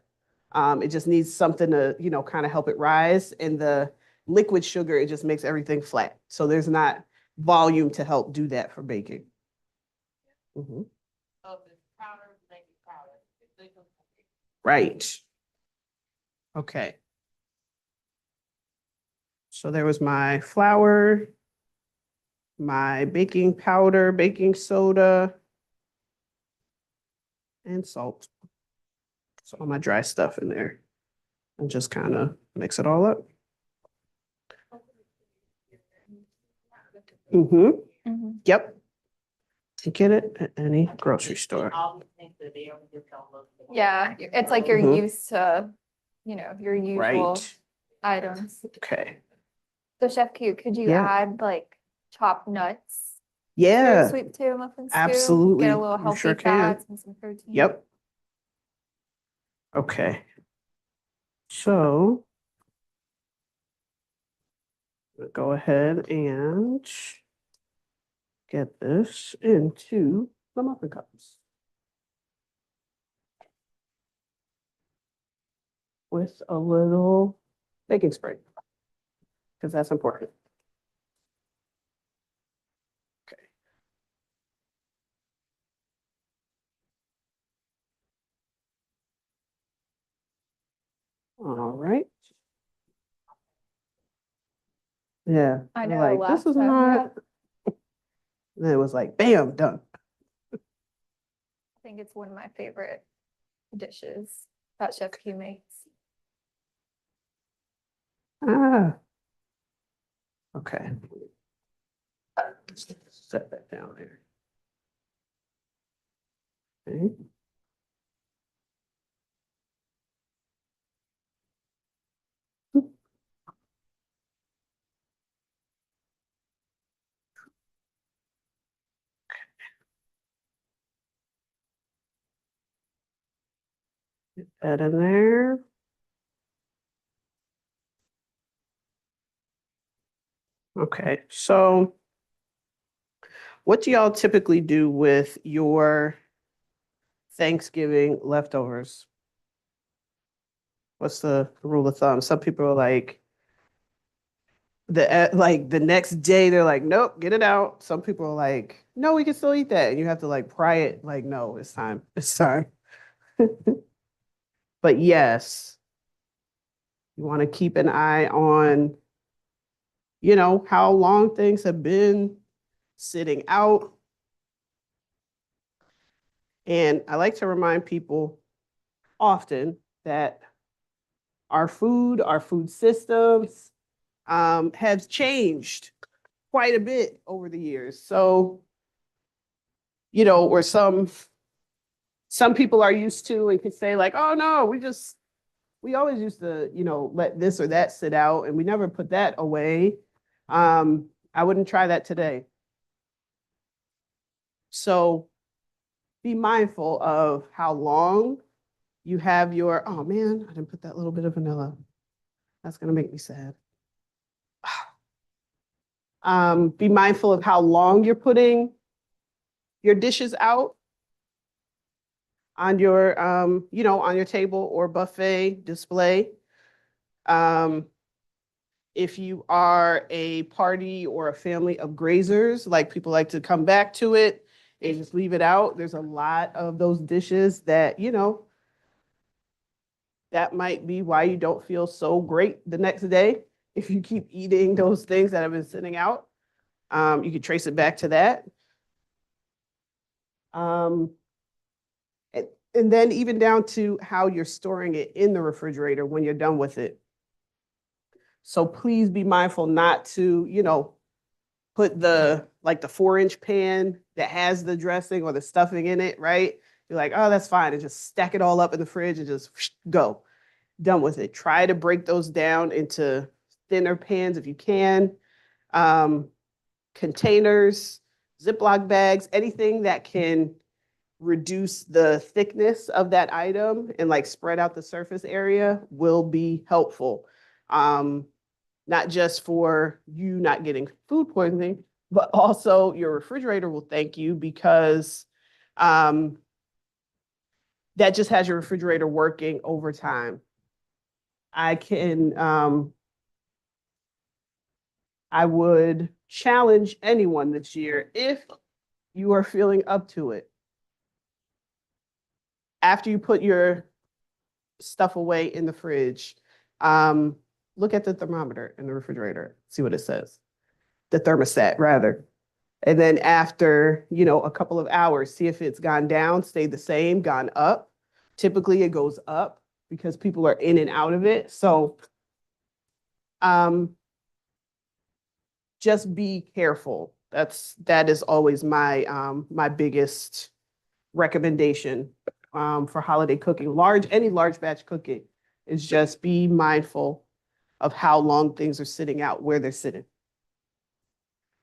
It just needs something to, kind of help it rise. And the liquid sugar, it just makes everything flat. So there's not volume to help do that for baking. Mhm. Of the powder, make it powder. Right. Okay. So there was my flour, my baking powder, baking soda, and salt. So all my dry stuff in there, and just kind of mix it all up. Yep. You get it at any grocery store. All these things that they only just don't look. Yeah. It's like you're Mhm. used to, your usual Right. items. Okay. So Chef Q, could you Yeah. add like chopped nuts. Yeah, Sweet potato muffins too. absolutely. Get a little You healthy sure can. fats and some protein. Yep. Okay. So we'll go ahead and get this into the muffin cups with a little baking spray because that's important. Okay. All right. Yeah. I they're know, like, last this is time, not. yeah. And then it was like, bam, done. I think it's one of my favorite dishes that Chef Q makes. Ah. Okay. Set that down there. Okay. Get that in there. Okay, so what do y'all typically do with your Thanksgiving leftovers? What's the rule of thumb? Some people are like the next day they're like, nope, get it out. Some people are like, no, we can still eat that. And you have to like pry it, like, no, it's time. It's time. But yes, you want to keep an eye on, how long things have been sitting out. And I like to remind people often that our food systems has changed quite a bit over the years. So, where some people are used to and can say like, oh no, we always used to, let this or that sit out and we never put that away. I wouldn't try that today. So be mindful of how long you have your, oh man, I didn't put that little bit of vanilla. That's gonna make me sad. Be mindful of how long you're putting your dishes out on your, on your table or buffet display. If you are a party or a family of grazers, like people like to come back to it and just leave it out, there's a lot of those dishes that, that might be why you don't feel so great the next day. If you keep eating those things that have been sitting out, you can trace it back to that. Um, and then even down to how you're storing it in the refrigerator when you're done with it. So please be mindful not to, put the 4-inch pan that has the dressing or the stuffing in it, right? You're like, oh, that's fine. And just stack it all up in the fridge and just go. Done with it. Try to break those down into thinner pans if you can. Containers, Ziploc bags, anything that can reduce the thickness of that item and spread out the surface area will be helpful. Not just for you not getting food poisoning, but also your refrigerator will thank you because that just has your refrigerator working overtime. I would challenge anyone this year, if you are feeling up to it, after you put your stuff away in the fridge, look at the thermometer in the refrigerator, see what it says. The thermostat, rather. And then after, a couple of hours, see if it's gone down, stayed the same, gone up. Typically it goes up because people are in and out of it. So just be careful. That is always my my biggest recommendation for holiday cooking. Any large batch cooking is just be mindful of how long things are sitting out, where they're sitting.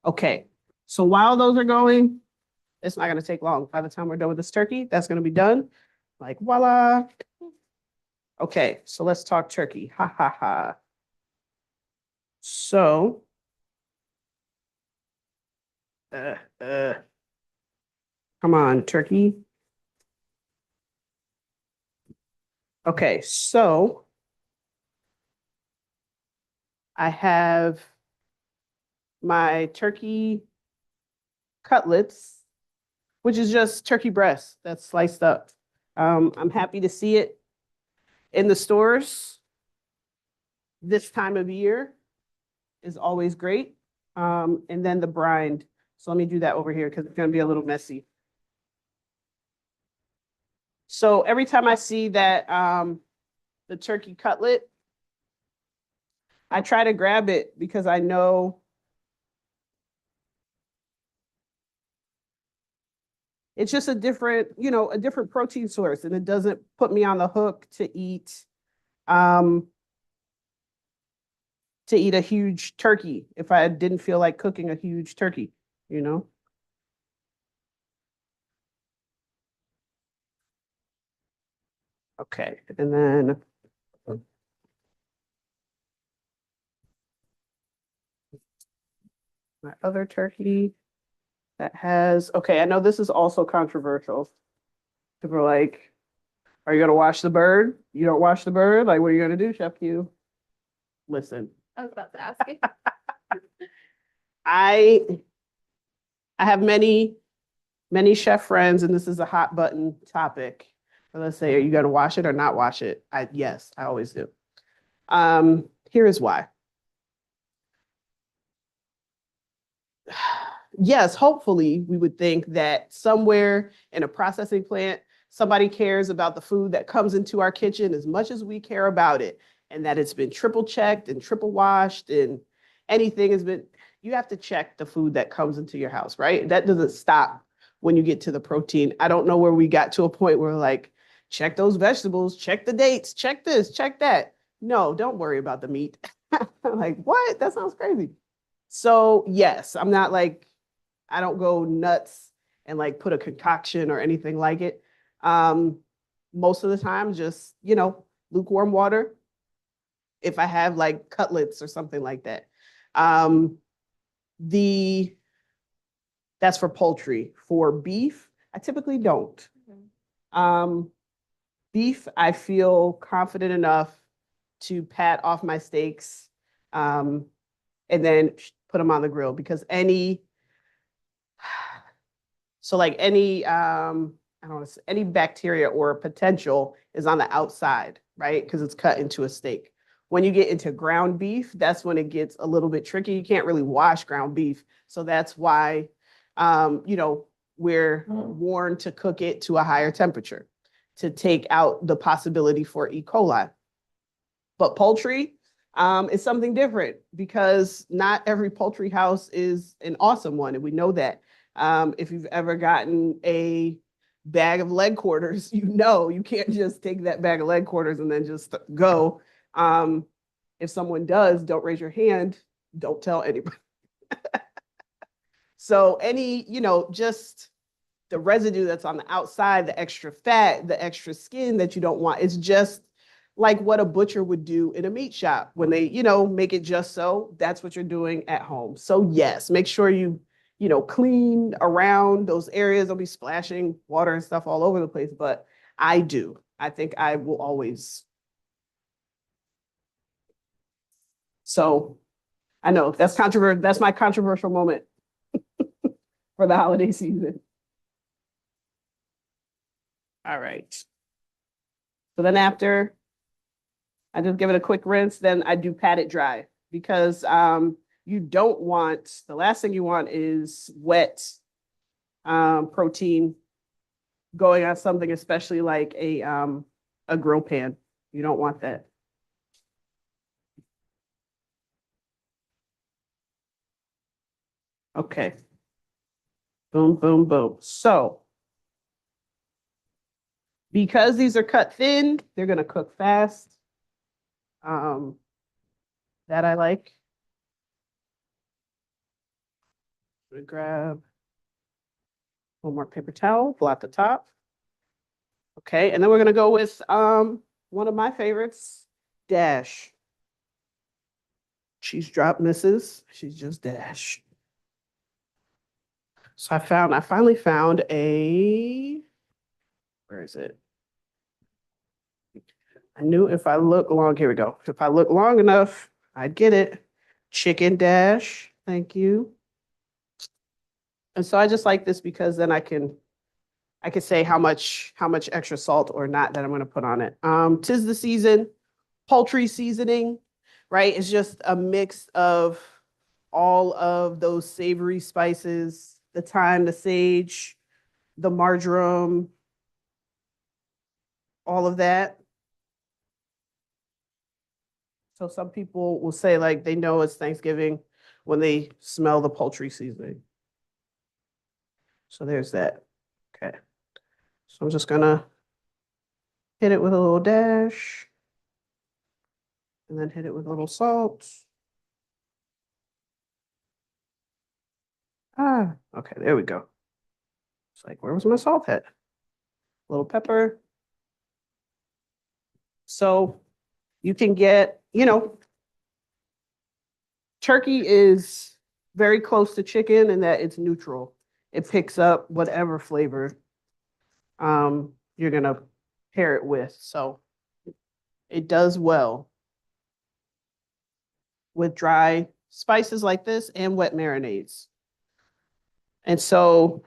Okay, so while those are going, it's not gonna take long. By the time we're done with this turkey, that's gonna be done. Like voila. Okay, so let's talk turkey. Ha ha ha. So, uh, uh, come on, turkey. Okay, so I have my turkey cutlets, which is just turkey breast that's sliced up. I'm happy to see it in the stores this time of year is always great. And then the brine. So let me do that over here because it's going to be a little messy. So every time I see that the turkey cutlet, I try to grab it because I know it's just a different, a different protein source, and it doesn't put me on the hook um, to eat a huge turkey if I didn't feel like cooking a huge turkey, you know? Okay, and then my other turkey that has, okay, I know this is also controversial. People are like, are you gonna wash the bird? You don't wash the bird? Like, what are you gonna do, Chef Q? Listen, I was about to ask you. I I have many chef friends, and this is a hot button topic. And let's say, are you gonna wash it or not wash it? Yes, I always do. Here is why. Yes, hopefully we would think that somewhere in a processing plant, somebody cares about the food that comes into our kitchen as much as we care about it, and that it's been triple checked and triple washed, and anything has been, you have to check the food that comes into your house, right? That doesn't stop when you get to the protein. I don't know where we got to a point where like, check those vegetables, check the dates, check this, check that. No, don't worry about the meat. Like, what? That sounds crazy. So yes, I'm not like, I don't go nuts and like put a concoction or anything like it. Um, Most of the time, just, lukewarm water if I have like cutlets or something like that. Um, the That's for poultry. For beef, I typically don't. Um, Beef, I feel confident enough to pat off my steaks, um, and then put them on the grill because I don't want to say any bacteria or potential is on the outside, right? Because it's cut into a steak. When you get into ground beef, that's when it gets a little bit tricky. You can't really wash ground beef. So that's why, we're warned to cook it to a higher temperature to take out the possibility for E. coli. But poultry is something different because not every poultry house is an awesome one. And we know that. If you've ever gotten a bag of leg quarters, you can't just take that bag of leg quarters and then just go. If someone does, don't raise your hand. Don't tell anybody. So just the residue that's on the outside, the extra fat, the extra skin that you don't want, it's just like what a butcher would do in a meat shop when they, make it just so. That's what you're doing at home. So yes, make sure you clean around those areas. I'll be splashing water and stuff all over the place, but I do. I think I will always. So I know that's controversial. That's my controversial moment for the holiday season. All right. So then after I just give it a quick rinse, then I do pat it dry because you don't want, the last thing you want is wet protein going on something, especially like a grill pan. You don't want that. Okay. Boom, boom, boom. So because these are cut thin, they're gonna cook fast. That I like. We grab one more paper towel, blot the top. Okay, and then we're gonna go with one of my favorites, Dash. She's drop misses. She's just Dash. So I finally found where is it? I knew if I look long, here we go. If I look long enough, I'd get it. Chicken Dash, thank you. And so I just like this because then I can say how much extra salt or not that I'm gonna put on it. 'Tis the season, poultry seasoning, right? It's just a mix of all of those savory spices, the thyme, the sage, the marjoram, all of that. So some people will say like they know it's Thanksgiving when they smell the poultry seasoning. So there's that. Okay. So I'm just gonna hit it with a little dash and then hit it with a little salt. Okay, there we go. It's like, where was my salt at? Little pepper. So you can get, turkey is very close to chicken in that it's neutral. It picks up whatever flavor you're gonna pair it with. So it does well with dry spices like this and wet marinades. And so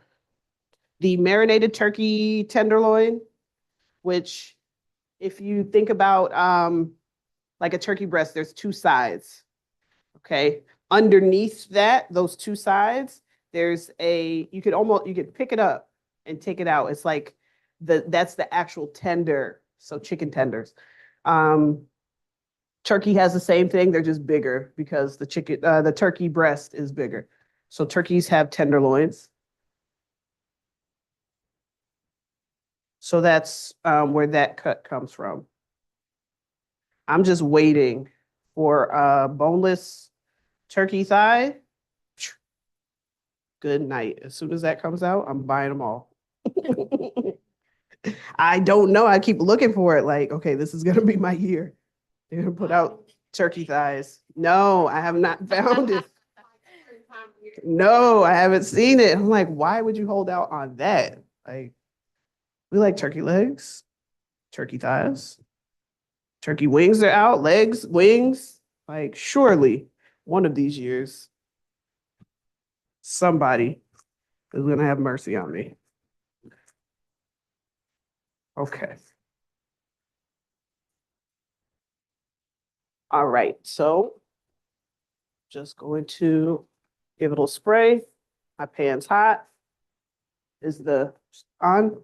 the marinated turkey tenderloin, which if you think about like a turkey breast, there's two sides. Okay. Underneath that, those two sides, there's you could pick it up and take it out. It's like that's the actual tender. So chicken tenders. Turkey has the same thing. They're just bigger because the turkey breast is bigger. So turkeys have tenderloins. So that's where that cut comes from. I'm just waiting for a boneless turkey thigh. Good night. As soon as that comes out, I'm buying them all. I don't know. I keep looking for it. Like, okay, this is gonna be my year. They're gonna put out turkey thighs. No, I have not found it. No, I haven't seen it. I'm like, why would you hold out on that? Like, we like turkey legs, turkey thighs, turkey wings are out, legs, wings. Like, surely one of these years, somebody is gonna have mercy on me. Okay. All right, so just going to give it a little spray. My pan's hot. Is the on?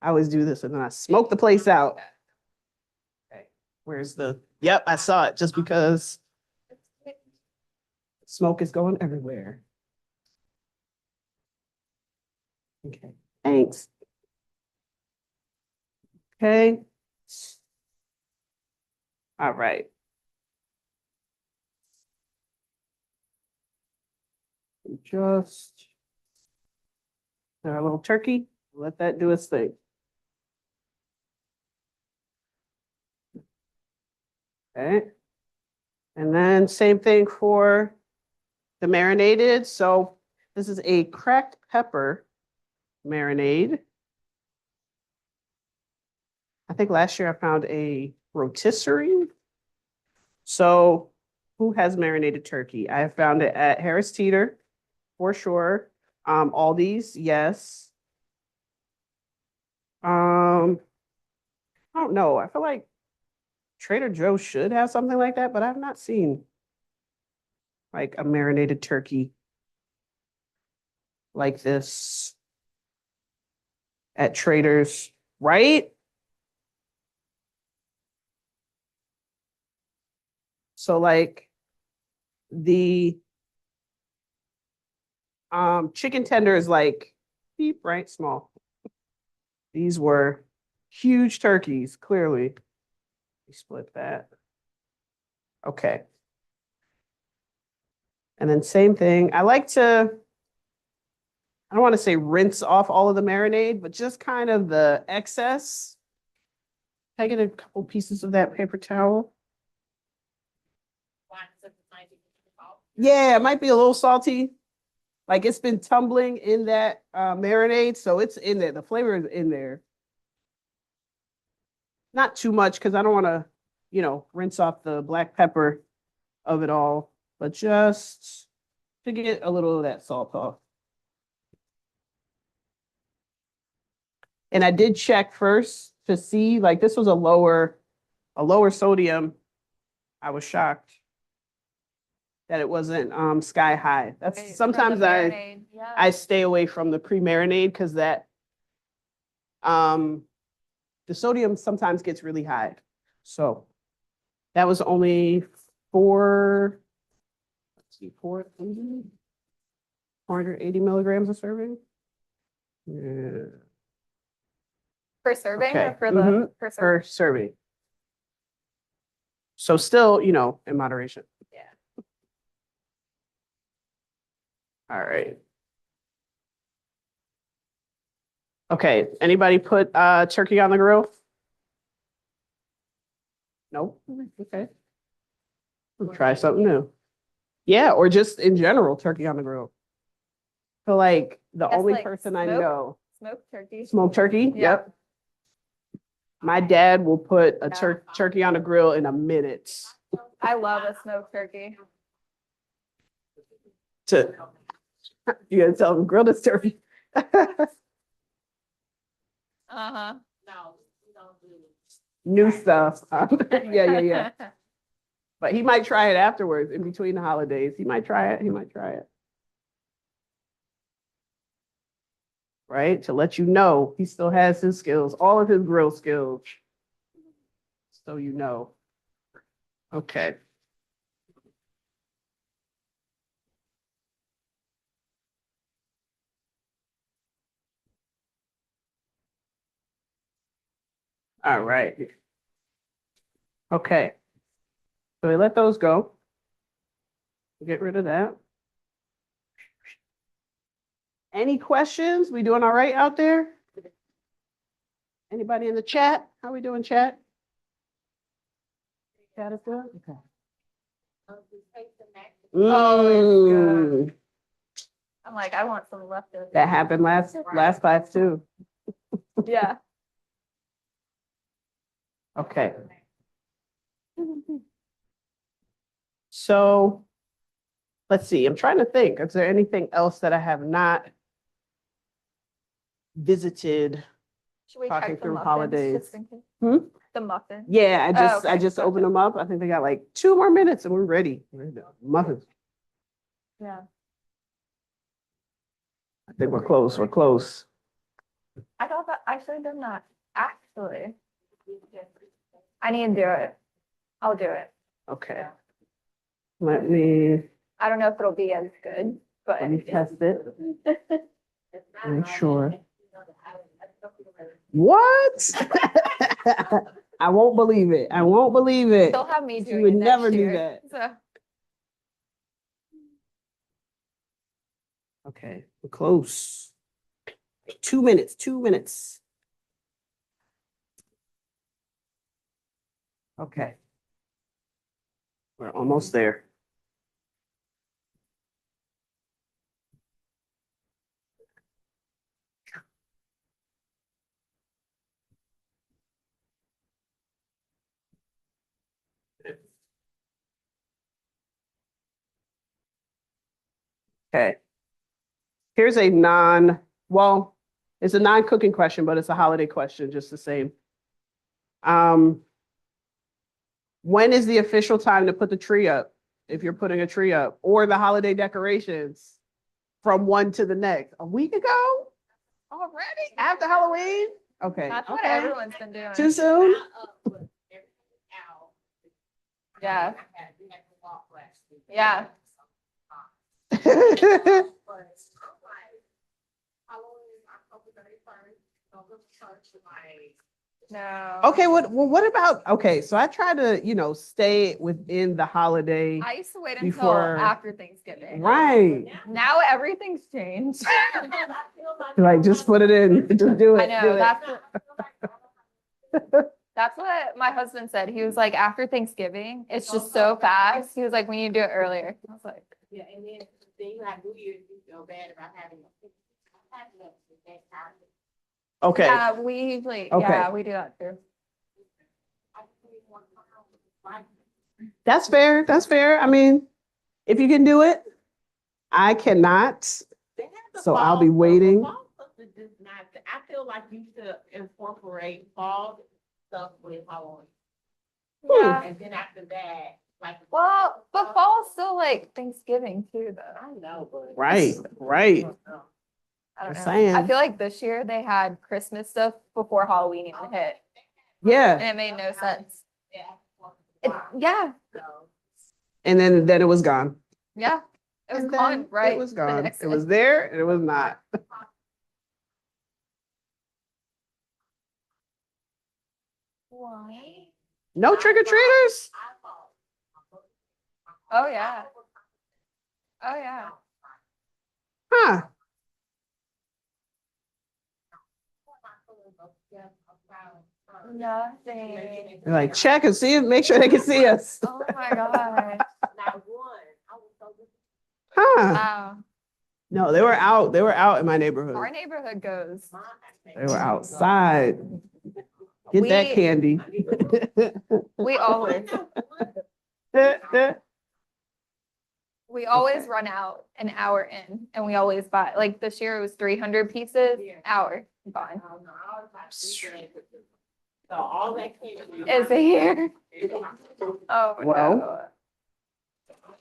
I always do this and then I smoke the place out. Okay, where's yep, I saw it just because smoke is going everywhere. Okay, thanks. Okay. All right. Just our little turkey, let that do its thing. Okay. And then same thing for the marinated. So this is a cracked pepper marinade. I think last year I found a rotisserie. So who has marinated turkey? I found it at Harris Teeter for sure. Aldi's, yes. I don't know. I feel like Trader Joe's should have something like that, but I've not seen like a marinated turkey like this at Trader's, right? So like the chicken tender is like beep, right? Small. These were huge turkeys, clearly. We split that. Okay. And then same thing. I like to, I don't want to say rinse off all of the marinade, but just kind of the excess. Taking a couple pieces of that paper towel. Yeah, it might be a little salty. Like it's been tumbling in that marinade, so it's in there. The flavor is in there. Not too much because I don't want to, rinse off the black pepper of it all, but just to get a little of that salt off. And I did check first to see, like this was a lower sodium. I was shocked that it wasn't sky high. That's Right, for the sometimes marinade, yeah. I stay away from the pre-marinade because that the sodium sometimes gets really high. So that was only 480 milligrams a serving. Yeah. For serving Okay, or for the, mhm, for per serving? serving. So still, in moderation. Yeah. All right. Okay, anybody put turkey on the grill? Nope. Okay. We'll try something new. Yeah, or just in general, turkey on the grill. So like the Guess only like person I smoked? know, Smoked turkey. smoked turkey, Yeah. yep. My dad will put a turkey on the grill in a minute. I love a smoked turkey. You gotta tell him grill this turkey. Uh-huh. No, we don't do. New stuff. Yeah. But he might try it afterwards in between the holidays. He might try it. Right? To let you know he still has his skills, all of his grill skills. So you know. Okay. All right. Okay. So we let those go. Get rid of that. Any questions? We doing all right out there? Anybody in the chat? How we doing, chat? Chat is good? Okay. Oh, Mm, I'm like, I want some leftovers. that happened last class too. Yeah. Okay. So let's see. I'm trying to think. Is there anything else that I have not visited? Should we Talking check the through muffins holidays. just in case? Hmm? The muffins. Yeah, I okay, just opened gotcha. them up. I think they got like 2 more minutes and we're ready. We're done. Muffins. Yeah. I think we're close. We're close. I thought that I should have done that. Actually, I need to do it. I'll do it. Okay. Let me I don't know if it'll be as good, but test it. Make sure. What? I won't believe it. I won't believe it. they'll have me You doing would it never next do year. that. So Okay, we're close. 2 minutes, 2 minutes. Okay. We're almost there. Okay. Here's a it's a non-cooking question, but it's a holiday question, just the same. When is the official time to put the tree up? If you're putting a tree up, or the holiday decorations from one to the next? A week ago? Already? After Halloween? Okay. that's what okay. everyone's been doing. Too soon? Yeah. Yeah. No. Okay, what about, okay, so I try to, stay within the holiday. I used to wait until Before- after Thanksgiving. Right. Now everything's changed. Like, just put it in, just do it. I do know, it. that's what my husband said. He was like, after Thanksgiving, it's just so fast. He was like, we need to do it earlier. I was like, Yeah, and then you have New Year's, you feel bad about having Okay, yeah, we usually, Okay. yeah, we do that too. that's fair, that's fair. I mean, if you can do it, I cannot. So I'll be waiting. I feel like you should incorporate fall stuff with Halloween. Yeah. And then after that, like. Well, but fall's still like Thanksgiving too, though. I know, but. Right, right. I don't know. Just saying. I feel like this year they had Christmas stuff before Halloween even hit, Yeah, and it made no sense. Yeah, and then it was gone. yeah. It was And then gone, right? It was the gone. next It was day. there and it was not. Why? No trick-or-treaters? Oh, yeah. Oh, yeah. Huh. Nothing. They're like, check and see, make sure they can see us. Oh, my God. Huh. Wow. No, they were out. They were out in my Our neighborhood. neighborhood goes. They were outside. Get that We- candy. We always, we always run out an hour in, and we always buy, like this year it was 300 pieces, hour, gone. So all that came. Is it here? Oh, Well.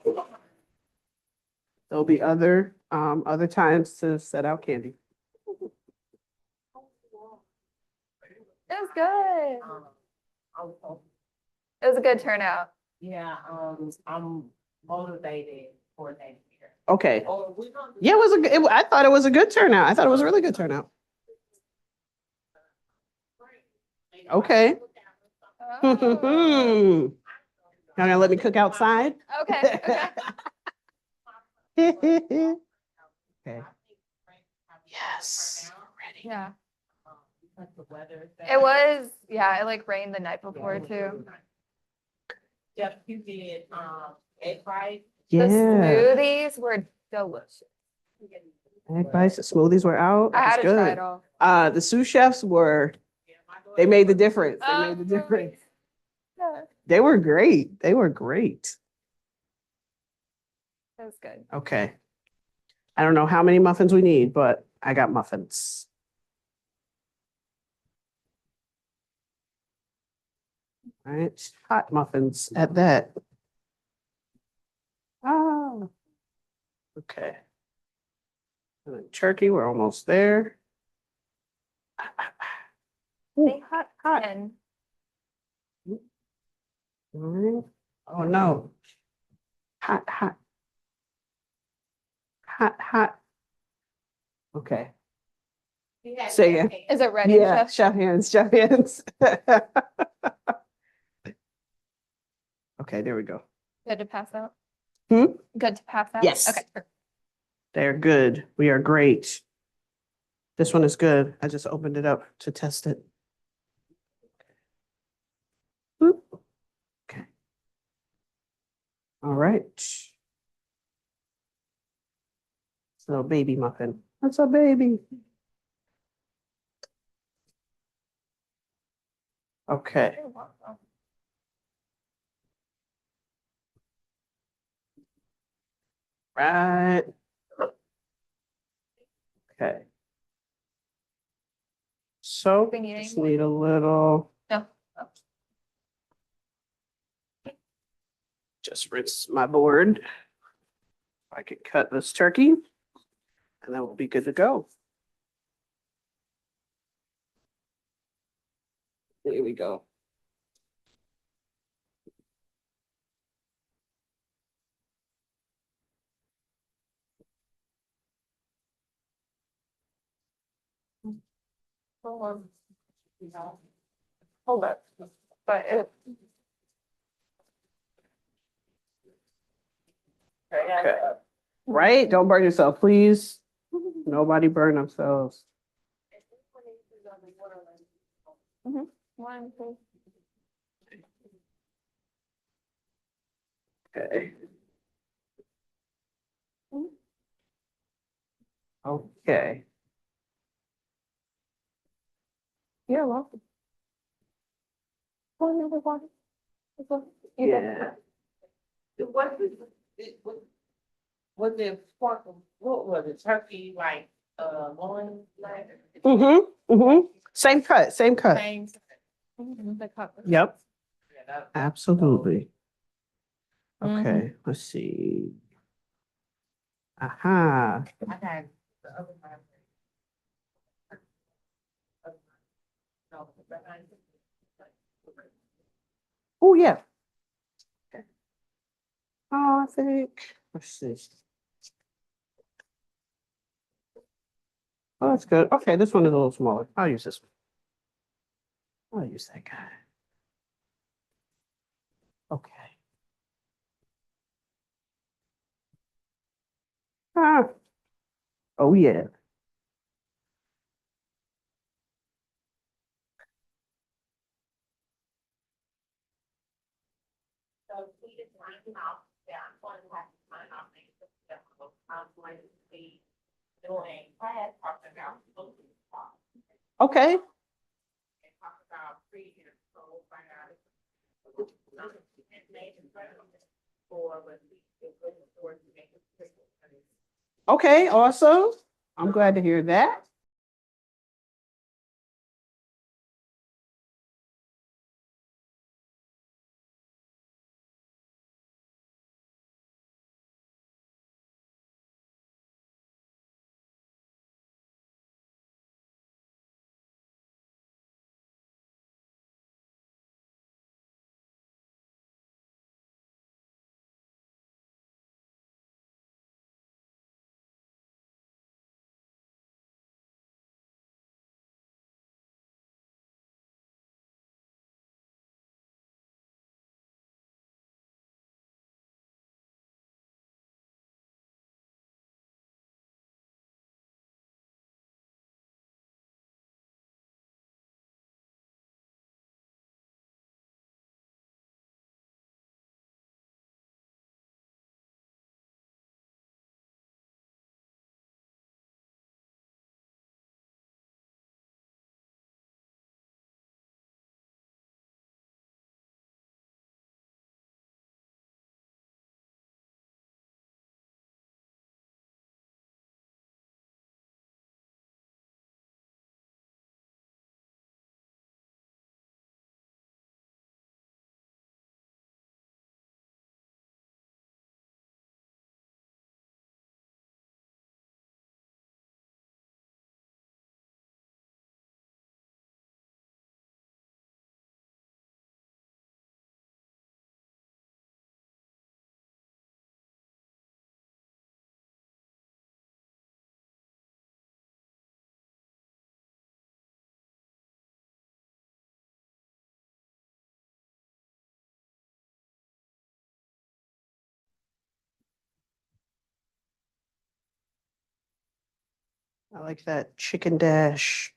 no. There'll be other times to set out candy. It was good. It was a good turnout. Yeah, I'm motivated for next year. Okay. Or we gonna do Yeah, it was I thought it was a good turnout. I thought it was a really good turnout. Okay. Oh. Y'all gonna let me cook outside? Okay, okay. Okay. Yes. Ready. Yeah, Because the weather is bad. it was, yeah, it like rained the night before too. Jeff, you did, egg fried. The Yeah. smoothies were delicious. Egg bites, the smoothies were out. I had It to was try good. it all. The sous chefs they made the difference. They made the difference. Yeah, They were great. They were great. it was good. Okay. I don't know how many muffins we need, but I got muffins. All right, hot muffins at that. Oh. Okay. And then turkey, we're almost there. Ooh, hot, hot. And All right. Oh, no. Hot, hot. Hot, hot. Okay. Say it. is it ready, Yeah, chef? chef hands, chef hands. Okay, there we go. Good to pass out? Hmm? Good to pass out? Yes. Okay, perfect. They're good. We are great. This one is good. I just opened it up to test it. Boop. Okay. All right. So baby muffin. That's a baby. Okay. You're welcome. Right. Okay. So We need just any more? need a little, No. Oh, just rinse my board. I can cut this turkey and then we'll be good to go. There we go. hold up, but it, Okay. Right? Don't burn yourself, please. Nobody burn themselves. one, two. Okay. Okay. You're welcome. One, number one. You Yeah. Was it sparkle, what was it, turkey, like, loin, like? Mm-hmm. Mm-hmm. Same cut, same cut. Same. The cup. Yep, Yeah, that- absolutely. Mhm. Okay, let's see. Aha. I had the other one. No, but I- Oh, yeah. Okay. Oh, I think, let's see. Oh, that's good. Okay, this one is a little smaller. I'll use this one. I'll use that guy. Okay. Ah. Oh, yeah. So we just line them out, yeah, I'm going to have to sign off things. I'm going to be doing class, talking about. Okay. And talk about pre and so we'll find out. Information for, but we can go forward to make it quick. Okay, awesome. I'm glad to hear that. I like that chicken dash.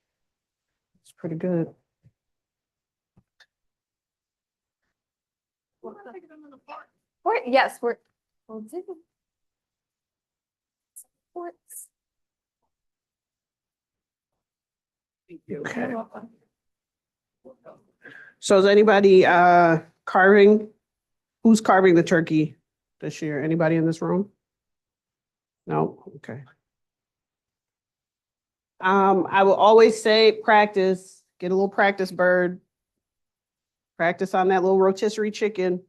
It's pretty good. Yes, we'll do. Sports. Okay. You're welcome. So is anybody carving? Who's carving the turkey this year? Anybody in this room? No? Okay. I will always say practice, get a little practice bird. Practice on that little rotisserie chicken.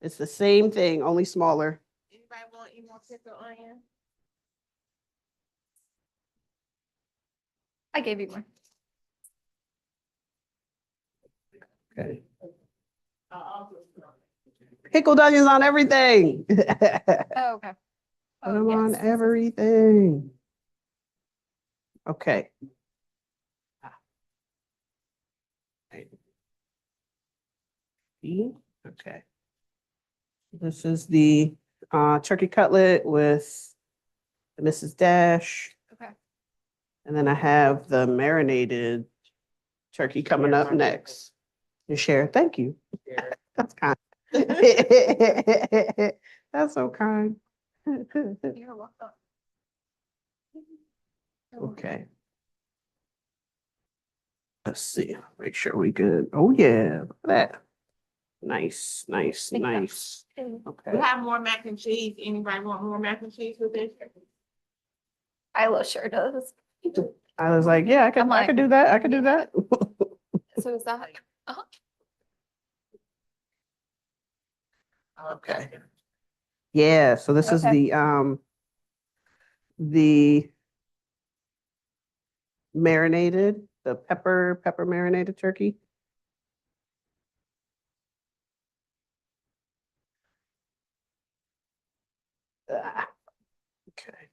It's the same thing, only smaller. Anybody want any more pickle onion? I gave you one. Okay. Also, Pickled onions on everything. Put Oh, okay. Oh, them on yes. everything. Okay. Right, Okay. This is the turkey cutlet with the Mrs. Dash. Okay. And then I have the marinated turkey coming up next. You share, thank you. That's kind. That's so kind. You're welcome. Okay. Let's see, make sure we good. Oh, yeah, look at that. Nice, nice, Think that- nice. We Okay. have more mac and cheese. Anybody want more mac and cheese with this? Isla sure does. I was like, yeah, I'm I like, could do that. I could do that. So is that, Okay. Yeah, so this is Okay. the marinated, the pepper marinated turkey. Ah, okay.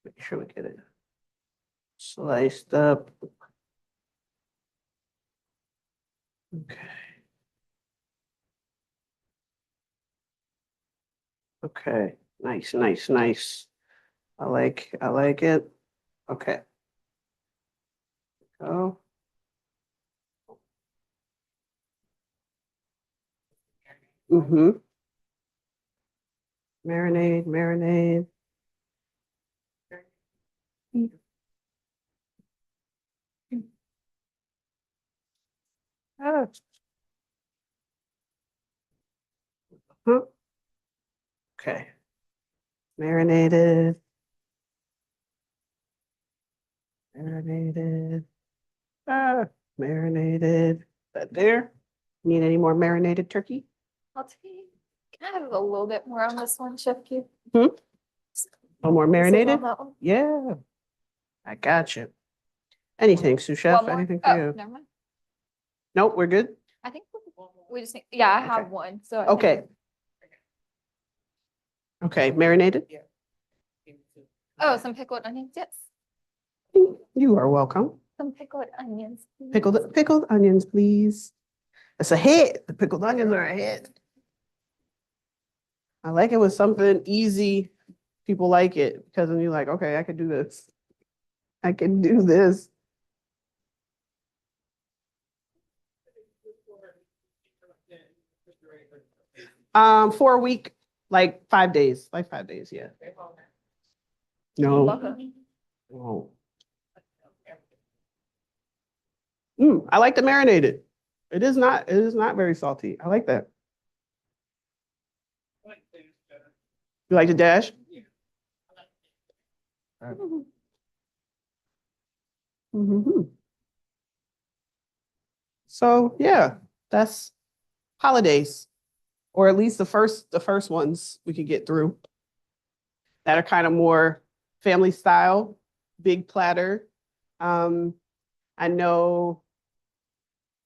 Make sure we get it sliced up. Okay. Okay, nice, nice, nice. I like it. Okay. Go. Mm-hmm. Marinade, marinade. Ah. Huh. Okay. Marinated. Marinated. Ah, marinated. That there? Need any more marinated turkey? I'll take, can I have a little bit more on this one, Chef Q? Hmm? No more Just a little marinated? on that one. Yeah. I got you. Anything, sous chef, One more? anything for Oh, you? never mind. Nope, we're good? I think we just need, yeah, I have Okay. one, so. I think- Okay. Okay, marinated? Oh, some pickled onions, yes. You are welcome. Some pickled onions. please. Pickled onions, please. It's a hit. The pickled onions are a hit. I like it with something easy. People like it because then you're like, okay, I can do this. I can do this. 4 week, like 5 days, yeah. You're No, welcome. no. I like the marinated. It is not very salty. I like that. You like the dash? Mhm. So yeah, that's holidays, or at least the first ones we could get through that are kind of more family style, big platter. I know,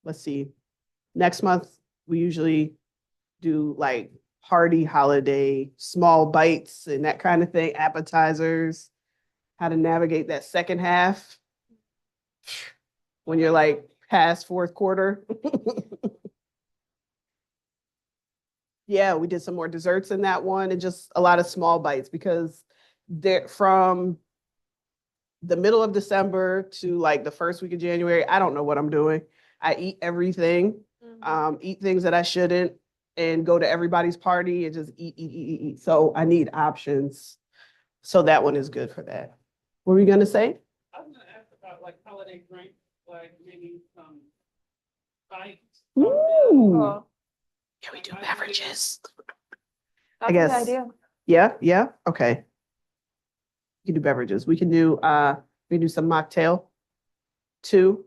let's see, next month we usually do like hearty holiday, small bites and that kind of thing, appetizers, how to navigate that second half when you're like past fourth quarter. Yeah, we did some more desserts in that one and just a lot of small bites because they're from the middle of December to like the first week of January. I don't know what I'm doing. I eat everything, eat things that I shouldn't, and go to everybody's party and just eat. So I need options. So that one is good for that. What were we gonna say? I was gonna ask about like holiday drinks, like maybe some bites. Ooh, Oh, can we do beverages? that's a good guess. idea. Yeah, okay. We can do beverages. We can do some mocktail too.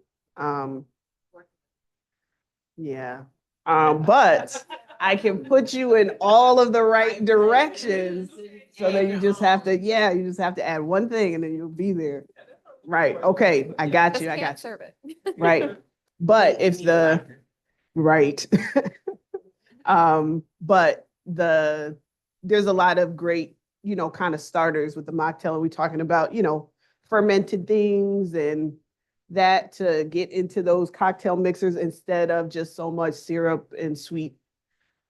Yeah. But I can put you in all of the right directions. So then you just have to add one thing and then you'll be there. Right. Okay. I got Just you. I can't got you. serve it. Right. But if the right. But there's a lot of great, kind of starters with the mocktail. And we're talking about, fermented things and that to get into those cocktail mixers instead of just so much syrup and sweet,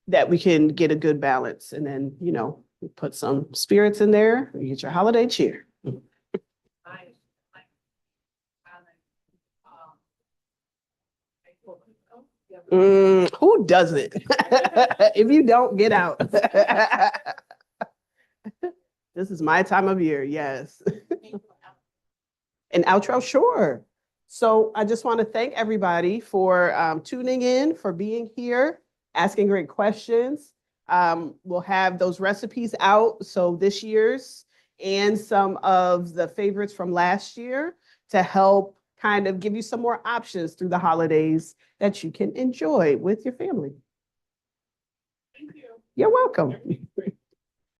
that we can get a good balance. And then, you know, we put some spirits in there, you get your holiday cheer. I, like, Who doesn't? If you don't, get out. This is my time of year, yes. An outro, sure. So I just want to thank everybody for tuning in, for being here, asking great questions. We'll have those recipes out, so this year's and some of the favorites from last year, to help kind of give you some more options through the holidays that you can enjoy with your family. Thank you. You're welcome.